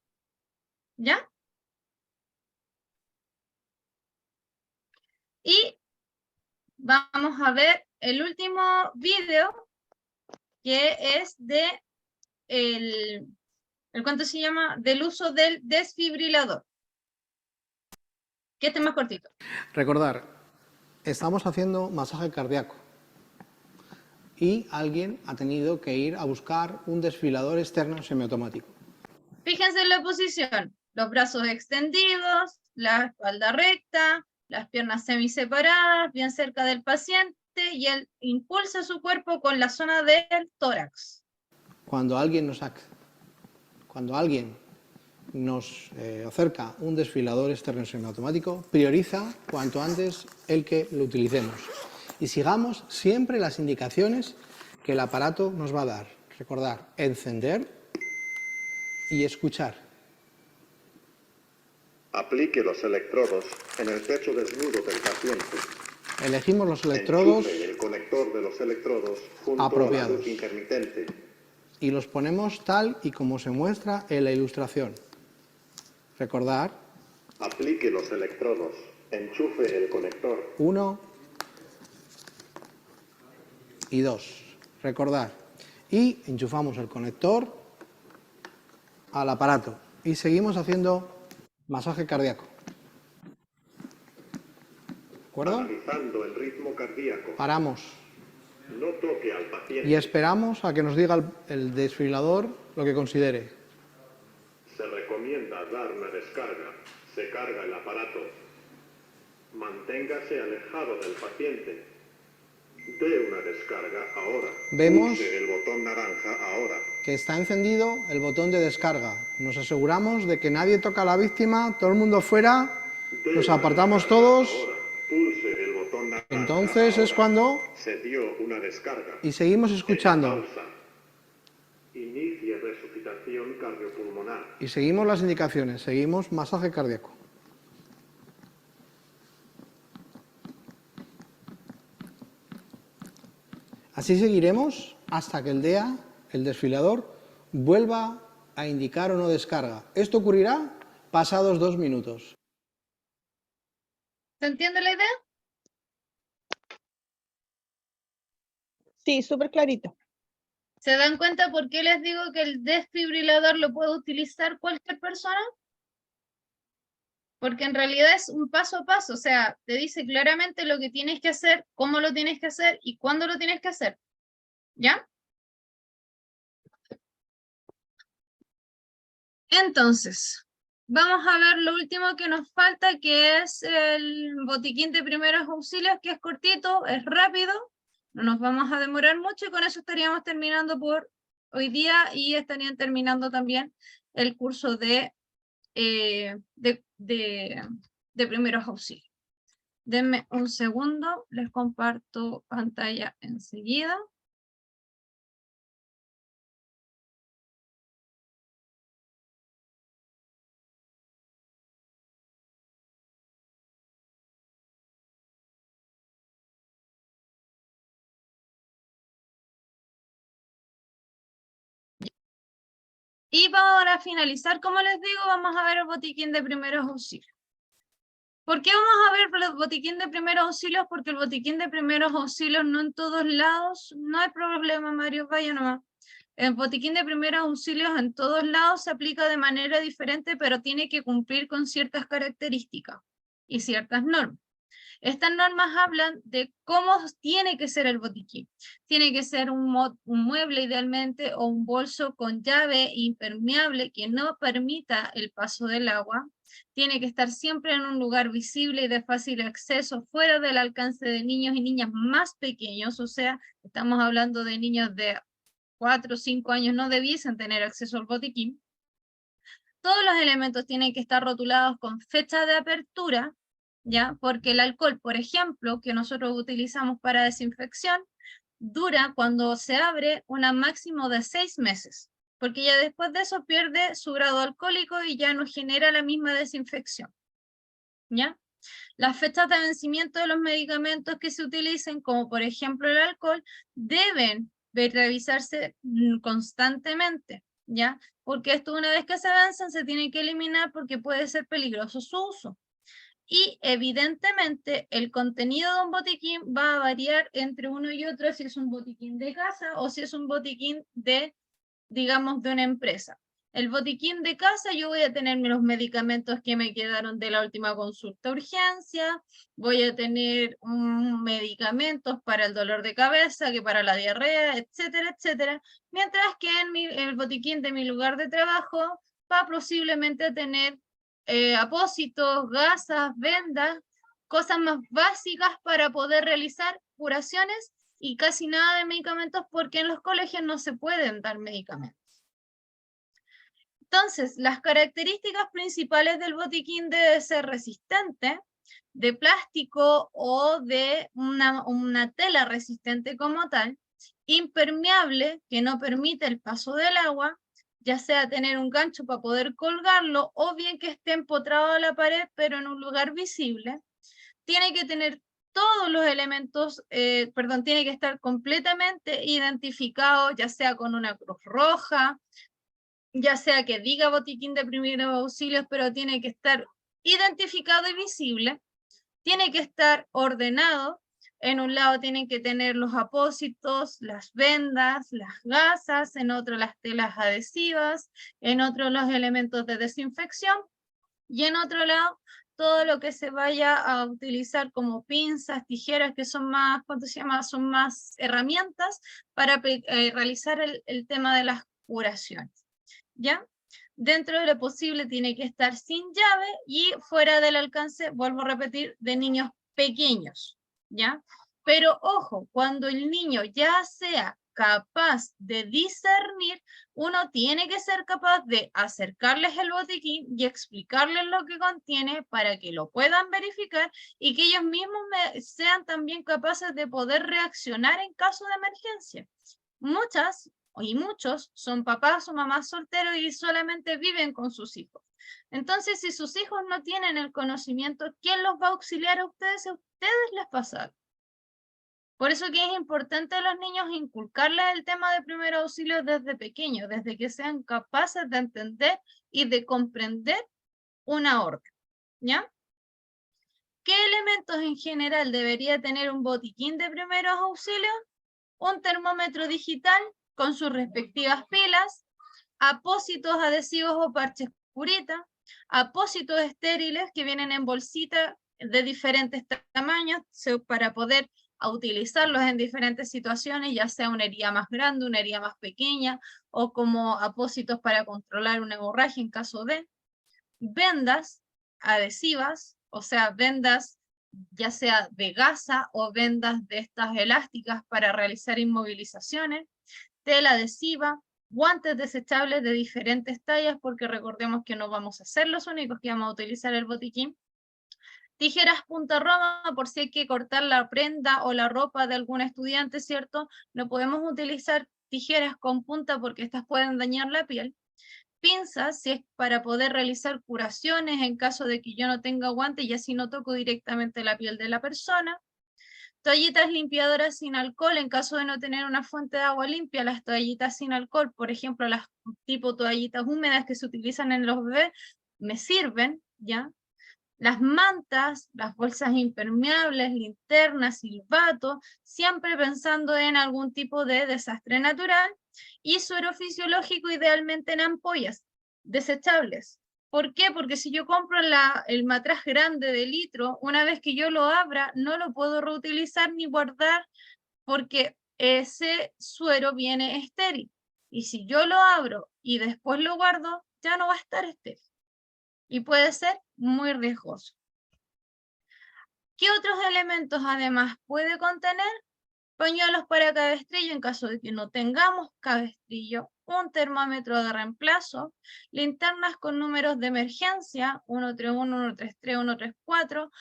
¿Ya? Y vamos a ver el último video, que es de ¿cuánto se llama? Del uso del desfibrilador. Que este es más cortito. Recordar, estamos haciendo masaje cardíaco y alguien ha tenido que ir a buscar un desfibrilador externo semiautomático. Fíjense en la posición, los brazos extendidos, la espalda recta, las piernas semiseparadas, bien cerca del paciente, y él impulsa su cuerpo con la zona del tórax. Cuando alguien nos acerca un desfibrilador externo semiautomático, prioriza cuanto antes el que lo utilicemos. Y sigamos siempre las indicaciones que el aparato nos va a dar. Recordar, encender y escuchar. Aplique los electrodos en el pecho desnudo del paciente. Elegimos los electrodos Enchufe el conector de los electrodos junto apropiados. a la luz intermitente. Y los ponemos tal y como se muestra en la ilustración. Recordar. Aplique los electrodos. Enchufe el conector. 1 y 2. Recordar. Y enchufamos el conector al aparato. Y seguimos haciendo masaje cardíaco. ¿De acuerdo? Analizando el ritmo cardíaco. Paramos. No toque al paciente. Y esperamos a que nos diga el desfibrilador lo que considere. Se recomienda dar una descarga. Se carga el aparato. Manténgase alejado del paciente. Dé una descarga ahora. Vemos Pulse el botón naranja ahora. que está encendido el botón de descarga. Nos aseguramos de que nadie toca a la víctima, todo el mundo fuera, Dé nos una apartamos descarga todos. ahora. Pulse el botón naranja Entonces ahora. es cuando... Se dio una descarga. Y seguimos escuchando. Pausa. Inicie resucitación cardiopulmonar. Y seguimos las indicaciones, seguimos masaje cardíaco. Así seguiremos hasta que el DEA, el desfibrilador, vuelva a indicar o no descarga. Esto ocurrirá pasados 2 minutos. ¿Se entiende la idea? Sí, súper clarito. ¿Se dan cuenta por qué les digo que el desfibrilador lo puede utilizar cualquier persona? Porque en realidad es un paso a paso, o sea, te dice claramente lo que tienes que hacer, cómo lo tienes que hacer y cuándo lo tienes que hacer. ¿Ya? Entonces, vamos a ver lo último que nos falta, que es el botiquín de primeros auxilios, que es cortito, es rápido, no nos vamos a demorar mucho y con eso estaríamos terminando por hoy día y estarían terminando también el curso de primeros auxilios. Denme un segundo, les comparto pantalla enseguida. Y para finalizar, como les digo, vamos a ver el botiquín de primeros auxilios. ¿Por qué vamos a ver el botiquín de primeros auxilios? Porque el botiquín de primeros auxilios no en todos lados, no hay problema, Mario, vaya nomás. El botiquín de primeros auxilios en todos lados se aplica de manera diferente, pero tiene que cumplir con ciertas características y ciertas normas. Estas normas hablan de cómo tiene que ser el botiquín. Tiene que ser un mueble idealmente o un bolso con llave impermeable que no permita el paso del agua. Tiene que estar siempre en un lugar visible y de fácil acceso, fuera del alcance de niños y niñas más pequeños, o sea, estamos hablando de niños de 4 o 5 años, no debiesen tener acceso al botiquín. Todos los elementos tienen que estar rotulados con fecha de apertura, ¿ya? Porque el alcohol, por ejemplo, que nosotros utilizamos para desinfección, dura cuando se abre un máximo de 6 meses, porque ya después de eso pierde su grado alcohólico y ya no genera la misma desinfección, ¿ya? Las fechas de vencimiento de los medicamentos que se utilicen, como por ejemplo el alcohol, deben revisarse constantemente, ¿ya? Porque esto una vez que se vencen se tiene que eliminar porque puede ser peligroso su uso. Y evidentemente el contenido de un botiquín va a variar entre uno y otro si es un botiquín de casa o si es un botiquín de, digamos, de una empresa. El botiquín de casa, yo voy a tener los medicamentos que me quedaron de la última consulta urgencia, voy a tener medicamentos para el dolor de cabeza, que para la diarrea, etcétera, etcétera, mientras que en el botiquín de mi lugar de trabajo va posiblemente a tener apósitos, gasas, vendas, cosas más básicas para poder realizar curaciones y casi nada de medicamentos porque en los colegios no se pueden dar medicamentos. Entonces, las características principales del botiquín debe ser resistente, de plástico o de una tela resistente como tal, impermeable, que no permite el paso del agua, ya sea tener un gancho para poder colgarlo, o bien que esté empotrado a la pared, pero en un lugar visible. Tiene que tener todos los elementos, tiene que estar completamente identificado, ya sea con una cruz roja, ya sea que diga botiquín de primeros auxilios, pero tiene que estar identificado y visible, tiene que estar ordenado, en un lado tienen que tener los apósitos, las vendas, las gasas, en otro las telas adhesivas, en otro los elementos de desinfección, y en otro lado todo lo que se vaya a utilizar como pinzas, tijeras, que son más, ¿cuánto se llama? Son más herramientas para realizar el tema de las curaciones, ¿ya? Dentro de lo posible tiene que estar sin llave y fuera del alcance, vuelvo a repetir, de niños pequeños, ¿ya? Pero ojo, cuando el niño ya sea capaz de discernir, uno tiene que ser capaz de acercarles el botiquín y explicarles lo que contiene para que lo puedan verificar y que ellos mismos sean también capaces de poder reaccionar en caso de emergencia. Muchas y muchos son papás o mamás solteros y solamente viven con sus hijos. Entonces, si sus hijos no tienen el conocimiento, ¿quién los va a auxiliar a ustedes? A ustedes les pasa. Por eso que es importante a los niños inculcarles el tema de primer auxilio desde pequeños, desde que sean capaces de entender y de comprender una orden, ¿ya? ¿Qué elementos en general debería tener un botiquín de primeros auxilios? Un termómetro digital con sus respectivas pilas, apósitos adhesivos o parches curita, apósitos estériles que vienen en bolsita de diferentes tamaños para poder utilizarlos en diferentes situaciones, ya sea una herida más grande, una herida más pequeña, o como apósitos para controlar una hemorragia en caso de vendas adhesivas, o sea, vendas ya sea de gasa o vendas de estas elásticas para realizar inmovilizaciones, tela adhesiva, guantes desechables de diferentes tallas, porque recordemos que no vamos a ser los únicos que vamos a utilizar el botiquín, tijeras punta roma por si hay que cortar la prenda o la ropa de algún estudiante, ¿cierto? No podemos utilizar tijeras con punta porque estas pueden dañar la piel. Pinzas, si es para poder realizar curaciones en caso de que yo no tenga guante y así no toco directamente la piel de la persona. Toallitas limpiadoras sin alcohol en caso de no tener una fuente de agua limpia. Las toallitas sin alcohol, por ejemplo, las tipo toallitas húmedas que se utilizan en los bebés, me sirven, ¿ya? Las mantas, las bolsas impermeables, linternas, silbato, siempre pensando en algún tipo de desastre natural, y suero fisiológico idealmente en ampollas desechables. ¿Por qué? Porque si yo compro el matraz grande de litro, una vez que yo lo abra, no lo puedo reutilizar ni guardar porque ese suero viene estéril. Y si yo lo abro y después lo guardo, ya no va a estar estéril. Y puede ser muy riesgoso. ¿Qué otros elementos además puede contener? Pañuelos para cabestrillo en caso de que no tengamos cabestrillo, un termómetro de reemplazo, linternas con números de emergencia, 131, 133, 134,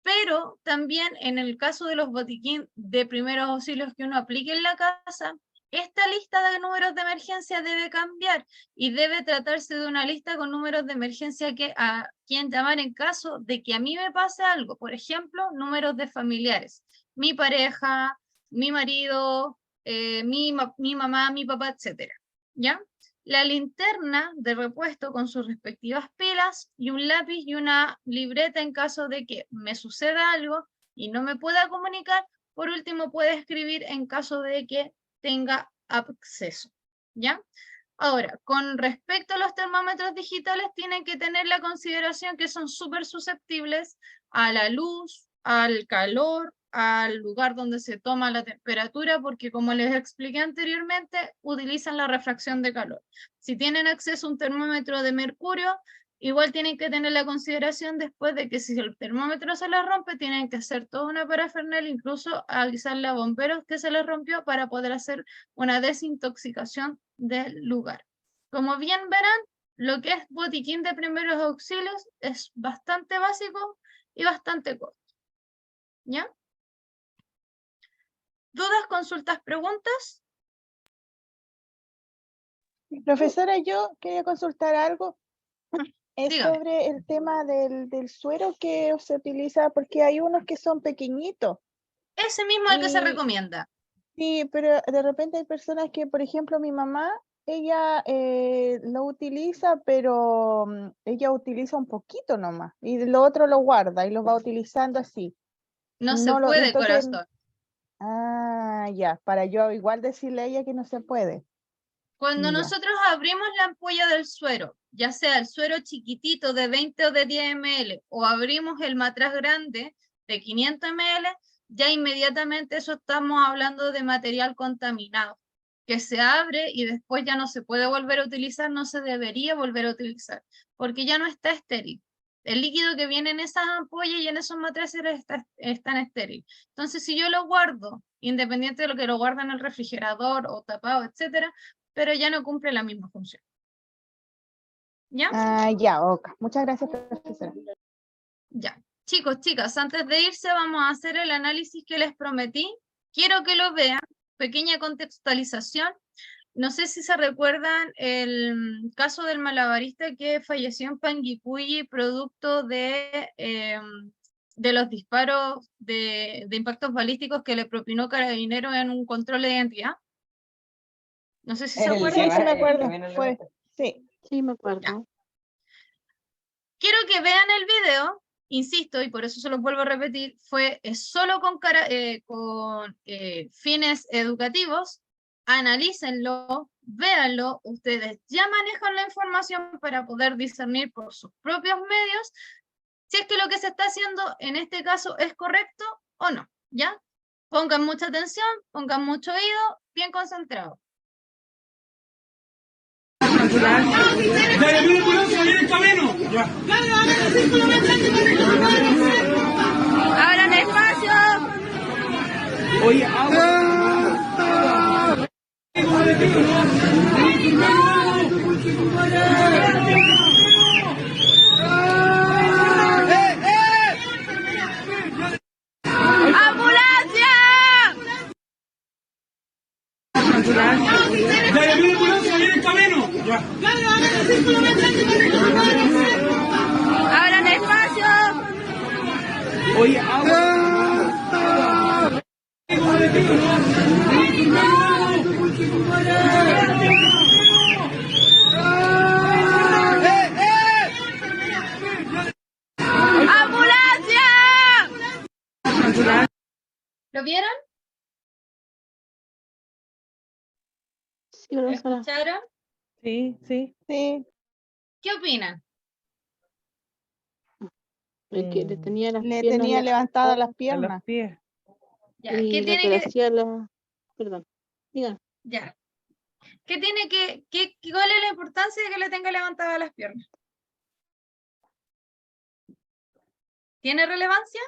pero también en el caso de los botiquín de primeros auxilios que uno aplique en la casa, esta lista de números de emergencia debe cambiar y debe tratarse de una lista con números de emergencia a quien llamar en caso de que a mí me pase algo. Por ejemplo, números de familiares. Mi pareja, mi marido, mi mamá, mi papá, etc. ¿Ya? La linterna de repuesto con sus respectivas pilas y un lápiz y una libreta en caso de que me suceda algo y no me pueda comunicar. Por último, puede escribir en caso de que tenga acceso, ¿ya? Ahora, con respecto a los termómetros digitales, tienen que tener la consideración que son súper susceptibles a la luz, al calor, al lugar donde se toma la temperatura, porque como les expliqué anteriormente, utilizan la refracción de calor. Si tienen acceso a un termómetro de mercurio, igual tienen que tener la consideración después de que si el termómetro se les rompe, tienen que hacer toda una parafernalia, incluso avisarle a bomberos que se les rompió para poder hacer una desintoxicación del lugar. Como bien verán, lo que es botiquín de primeros auxilios es bastante básico y bastante corto. ¿Ya? ¿Dudas, consultas, preguntas? Profesora, yo quería consultar algo. Es Dígame. sobre el tema del suero que se utiliza, porque hay unos que son pequeñitos. Ese mismo es el que se recomienda. Sí, pero de repente hay personas que, por ejemplo, mi mamá, ella lo utiliza, pero ella utiliza un poquito nomás, y lo otro lo guarda y lo va utilizando así. No se puede, corazón. Ah, ya, para yo igual decirle a ella que no se puede. Cuando Ya. nosotros abrimos la ampolla del suero, ya sea el suero chiquitito de 20 o de 10 ml, o abrimos el matraz grande de 500 ml, ya inmediatamente eso estamos hablando de material contaminado, que se abre y después ya no se puede volver a utilizar, no se debería volver a utilizar, porque ya no está estéril. El líquido que viene en esas ampollas y en esos matraces están estériles. Entonces, si yo lo guardo, independiente de lo que lo guardo en el refrigerador o tapado, etcétera, pero ya no cumple la misma función. ¿Ya? Ah, ya, ok. Muchas gracias, profesora. Ya. Chicos, chicas, antes de irse vamos a hacer el análisis que les prometí. Quiero que lo vean. Pequeña contextualización. No sé si se recuerdan el caso del malabarista que falleció en Panguipulli producto de los disparos de impactos balísticos que le propinó Carabineros en un control de identidad. No sé si se acuerdan. Sí, sí me acuerdo. Fue, sí. Sí, me acuerdo. Quiero que vean el video, insisto, y por eso se los vuelvo a repetir, es solo con fines educativos. Analícenlo, véanlo, ustedes ya manejan la información para poder discernir por sus propios medios si es que lo que se está haciendo en este caso es correcto o no, ¿ya? Pongan mucha atención, pongan mucho oído, bien concentrados. ¡Abran espacio! Oye, ¡Ambulancia! ¡Abran espacio! oye, ¡Ambulancia! ¿Lo vieron? Sí, profesora. ¿Escucharon? Sí, sí. Sí, ¿Qué opinan? El que le tenía las le piernas tenía levantadas las A los piernas. pies. Ya, y ¿qué lo tiene que le que...? hacía la... Perdón, digan. Ya. ¿Qué tiene cuál es la importancia de que le tenga levantadas las piernas? ¿Tiene relevancia?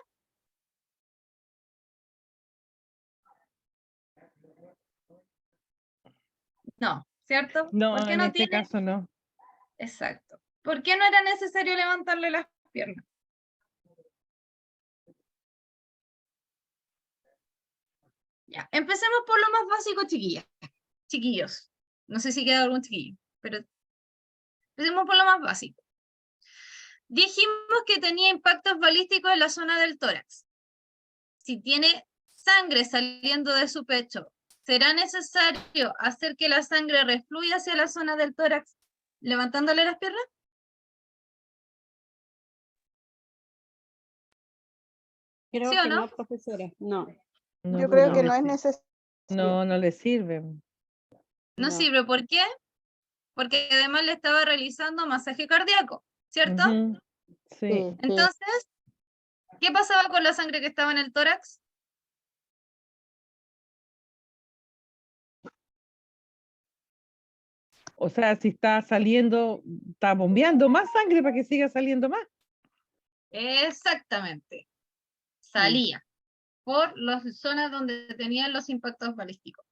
No, ¿cierto? No, ¿Por qué en no este tiene? caso no. Exacto. ¿Por qué no era necesario levantarle las piernas? Ya, empecemos por lo más básico, chiquillos. No sé si queda algún chiquillo, pero empecemos por lo más básico. Dijimos que tenía impactos balísticos en la zona del tórax. Si tiene sangre saliendo de su pecho, ¿será necesario hacer que la sangre refluya hacia la zona del tórax levantándole las piernas? Creo ¿Sí o que no? no, profesora. No. No, Yo creo no. que no es necesario. No, no le sirve. No No. sirve. ¿Por qué? Porque además le estaba realizando masaje cardíaco, ¿cierto? Ujú. Sí. Sí. Entonces, ¿qué pasaba con la sangre que estaba en el tórax? O sea, si está saliendo, está bombeando más sangre para que siga saliendo más. Exactamente. Salía por las zonas donde tenían los impactos balísticos.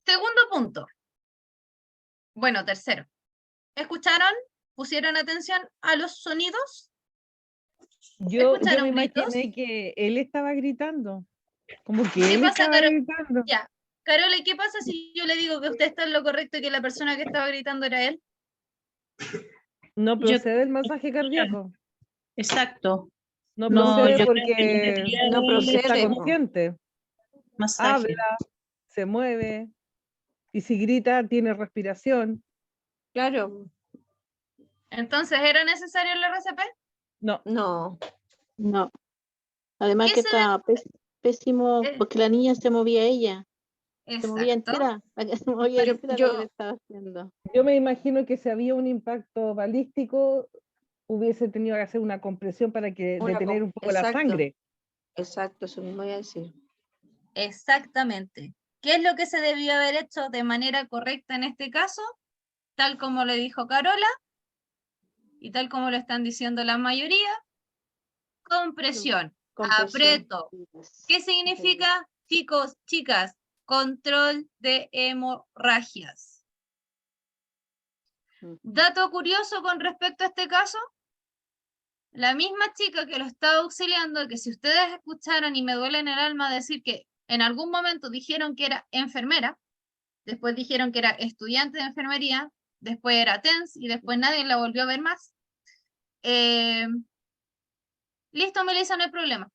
Segundo punto. Bueno, tercero. ¿Escucharon? ¿Pusieron atención a los sonidos? Yo me ¿Escucharon gritos? imaginé que él estaba gritando. Como que ¿Qué él pasa, estaba Carol? gritando. Ya. Carole, ¿qué pasa si yo le digo que usted está en lo correcto y que la persona que estaba gritando era él? No Yo- procede el masaje cardíaco. Exacto. No No, procede yo creo que porque debería No de- porque está procede, po. consciente. Masaje. Habla, se mueve, y si grita, tiene respiración. Claro. Entonces, ¿era necesario el RCP? No, No. No. Además ¿Qué que se está pésimo Eh. porque la niña se movía ella. Se movía Exacto. entera, se movía Pero entera lo que yo, le estaba haciendo. Yo me imagino que si había un impacto balístico, hubiese tenido que hacer una compresión para que detener un poco la Exacto, sangre. exacto, eso mismo voy a decir. Exactamente. ¿Qué es lo que se debió haber hecho de manera correcta en este caso? Tal como le dijo Carola, y tal como lo están diciendo la mayoría, compresión, Compresión. aprieto. ¿Qué significa, chicos, chicas? Control de hemorragias. Dato curioso con respecto a este caso, la misma chica que lo estaba auxiliando, que si ustedes escucharon y me duele en el alma decir que en algún momento dijeron que era enfermera, después dijeron que era estudiante de enfermería, después era TENS y después nadie la volvió a ver más. Listo, Melissa, no hay problema.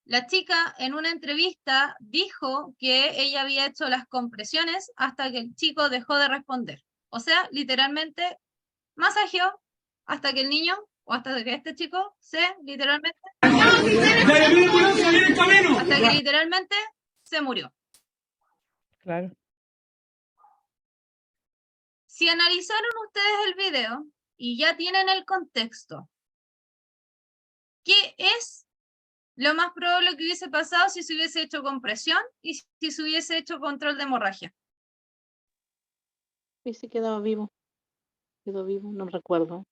La chica en una entrevista dijo que ella había hecho las compresiones hasta que el chico dejó de responder. O sea, literalmente masajeó hasta que el niño o hasta que este chico literalmente se murió. Claro. Si analizaron ustedes el video y ya tienen el contexto, ¿qué es lo más probable que hubiese pasado si se hubiese hecho compresión y si se hubiese hecho control de hemorragia? Hubiese quedado vivo. Quedó vivo, no recuerdo.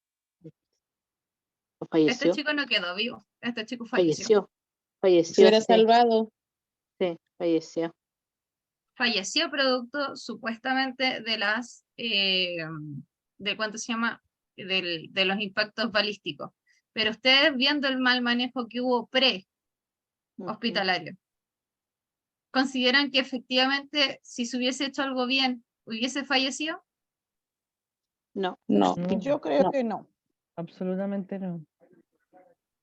¿O Este falleció? chico no quedó vivo, este chico falleció. Falleció. se hubiera Sí. salvado. Sí, falleció. Falleció producto supuestamente de las, de cuánto se llama, de los impactos balísticos. Pero ustedes viendo el mal manejo que hubo pre-hospitalario, ¿consideran que efectivamente si se hubiese hecho algo bien, hubiese fallecido? No. No, No. yo creo No. que no. Absolutamente no.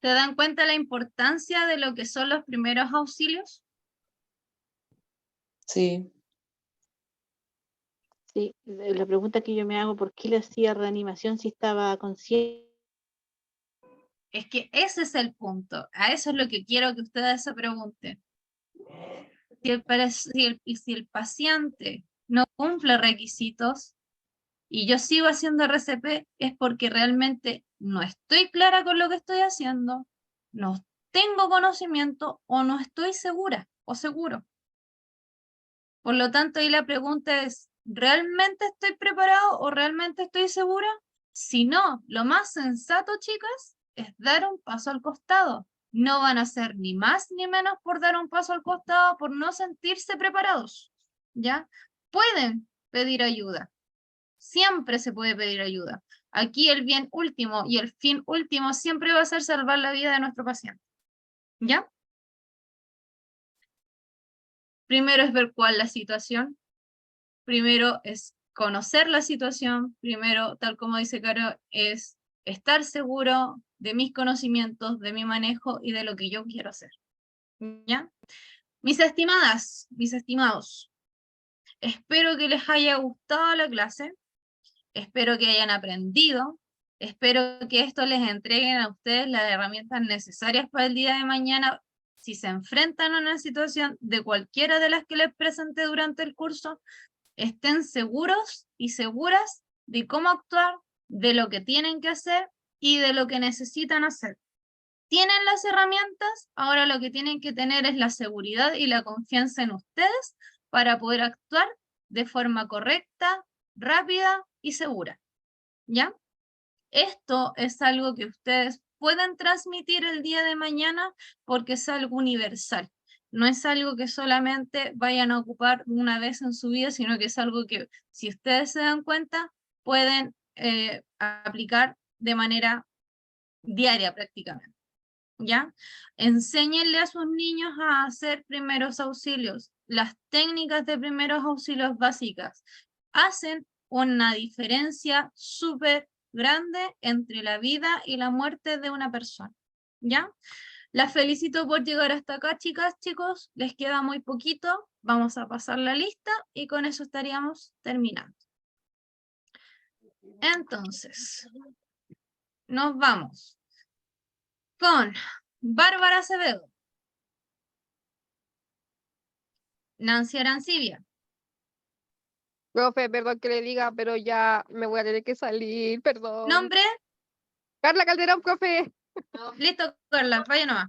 ¿Se dan cuenta la importancia de lo que son los primeros auxilios? Sí. Sí, la pregunta que yo me hago, ¿por qué le hacía reanimación si estaba consciente? Es que ese es el punto. A eso es lo que quiero que ustedes se pregunten. Si el paciente no cumple requisitos y yo sigo haciendo RCP, es porque realmente no estoy clara con lo que estoy haciendo, no tengo conocimiento o no estoy segura o seguro. Por lo tanto, ahí la pregunta es, ¿realmente estoy preparado o realmente estoy segura? Si no, lo más sensato, chicas, es dar un paso al costado. No van a hacer ni más ni menos por dar un paso al costado, por no sentirse preparados, ¿ya? Pueden pedir ayuda. Siempre se puede pedir ayuda. Aquí el bien último y el fin último siempre va a ser salvar la vida de nuestro paciente, ¿ya? Primero es ver cuál es la situación. Primero es conocer la situación, primero, tal como dice Caro, es estar seguro de mis conocimientos, de mi manejo y de lo que yo quiero hacer. ¿Ya? Mis estimadas, mis estimados, espero que les haya gustado la clase, espero que hayan aprendido, espero que esto les entreguen a ustedes las herramientas necesarias para el día de mañana si se enfrentan a una situación de cualquiera de las que les presenté durante el curso, estén seguros y seguras de cómo actuar, de lo que tienen que hacer y de lo que necesitan hacer. Tienen las herramientas, ahora lo que tienen que tener es la seguridad y la confianza en ustedes para poder actuar de forma correcta, rápida y segura. ¿Ya? Esto es algo que ustedes pueden transmitir el día de mañana porque es algo universal. No es algo que solamente vayan a ocupar una vez en su vida, sino que es algo que, si ustedes se dan cuenta, pueden aplicar de manera diaria prácticamente. ¿Ya? Enséñenle a sus niños a hacer primeros auxilios. Las técnicas de primeros auxilios básicas hacen una diferencia súper grande entre la vida y la muerte de una persona. ¿Ya? Las felicito por llegar hasta acá, chicas, chicos. Les queda muy poquito. Vamos a pasar la lista y con eso estaríamos terminando. Entonces, nos vamos con Bárbara Acevedo. Nancy Arancibia. Profe, perdón que le diga, pero ya me voy a tener que salir, perdón. ¿Nombre? Carla Calderón, profe. Listo, Carla, vaya nomás.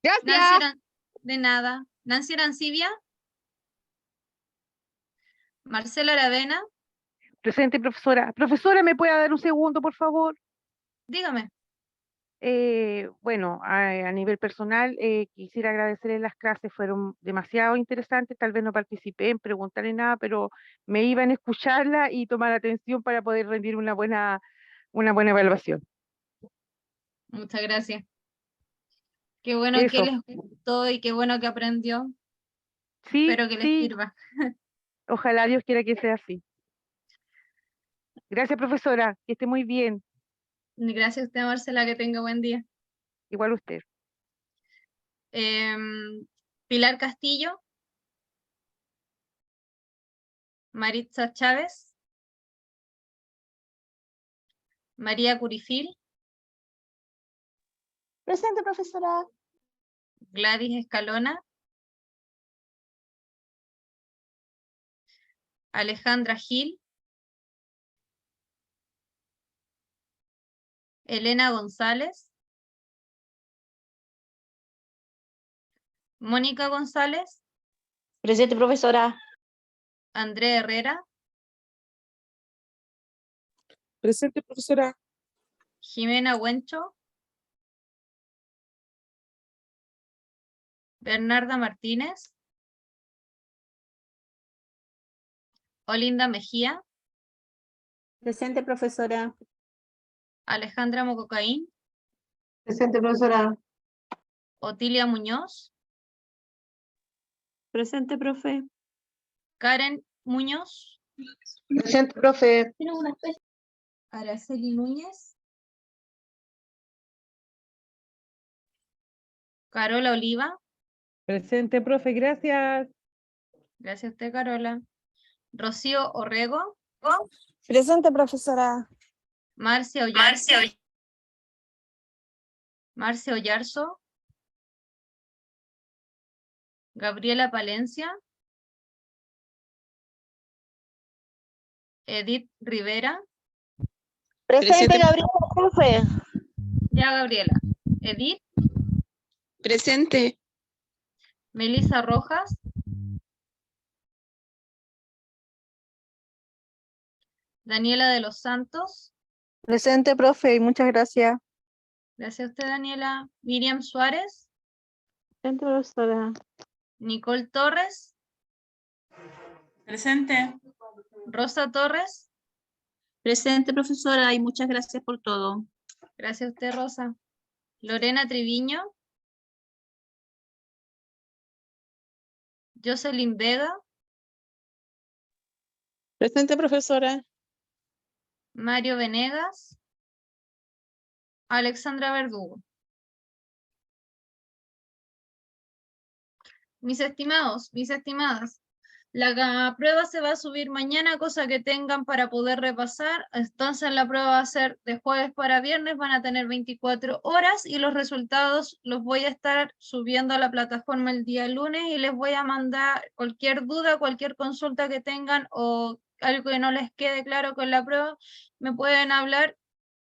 Gracias. De nada. Nancy Arancibia. Marcela Aravena. Presente, profesora. Profesora, ¿me puede dar un segundo, por favor? Dígame. Bueno, a nivel personal, quisiera agradecerles las clases, fueron demasiado interesantes, tal vez no participé en preguntarle nada, pero me iba en escucharla y tomar atención para poder rendir una buena evaluación. Muchas gracias. Qué bueno que Eso. les gustó y qué bueno que aprendió. Sí, Espero que les sí, sirva. ojalá Dios quiera que sea así. Gracias, profesora, que esté muy bien, Gracias a usted, Marcela, que tenga buen día. igual usted. Pilar Castillo. Maritza Chávez. María Curifil. Presente, profesora. Gladys Escalona. Alejandra Gil. Elena González. Mónica González. Presente, profesora. Andrea Herrera. Presente, profesora. Jimena Huencho. Bernarda Martínez. Olinda Mejía. Presente, profesora. Alejandra Mococaín. Presente, profesora. Otilia Muñoz. Presente, profe. Karen Muñoz. Presente, profe. Araceli Núñez. Carola Oliva. Presente, profe, gracias. Gracias a usted, Carola. Rocío Orrego. Presente, profesora. Marcia Ollarzo. Marcia Ollarzo. Gabriela Palencia. Edith Rivera. Presente, Gabriela, profe. Ya, Gabriela. Edith. Presente. Melissa Rojas. Daniela de los Santos. Presente, profe, y muchas gracias. Gracias a usted, Daniela. Miriam Suárez. Presente, profesora. Nicole Torres. Presente. Rosa Torres. Presente, profesora, y muchas gracias por todo. Gracias a usted, Rosa. Lorena Triviño. Jocelyn Vega. Presente, profesora. Mario Venegas. Alexandra Verdugo. Mis estimados, mis estimadas, la prueba se va a subir mañana, cosa que tengan para poder repasar. Entonces la prueba va a ser de jueves para viernes, van a tener 24 horas y los resultados los voy a estar subiendo a la plataforma el día lunes y les voy a mandar cualquier duda, cualquier consulta que tengan o algo que no les quede claro con la prueba, me pueden hablar.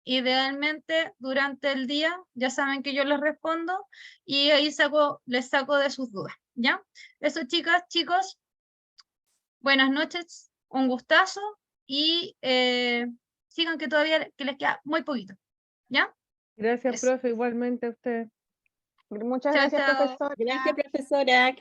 Idealmente durante el día, ya saben que yo les respondo y ahí les saco de sus dudas, ¿ya? Eso, chicas, chicos, buenas noches, un gustazo y sigan que todavía que les queda muy poquito, ¿ya? Gracias, Eso. profe, igualmente a usted. Muchas Chao, gracias, chao. profesora. Gracias, profesora.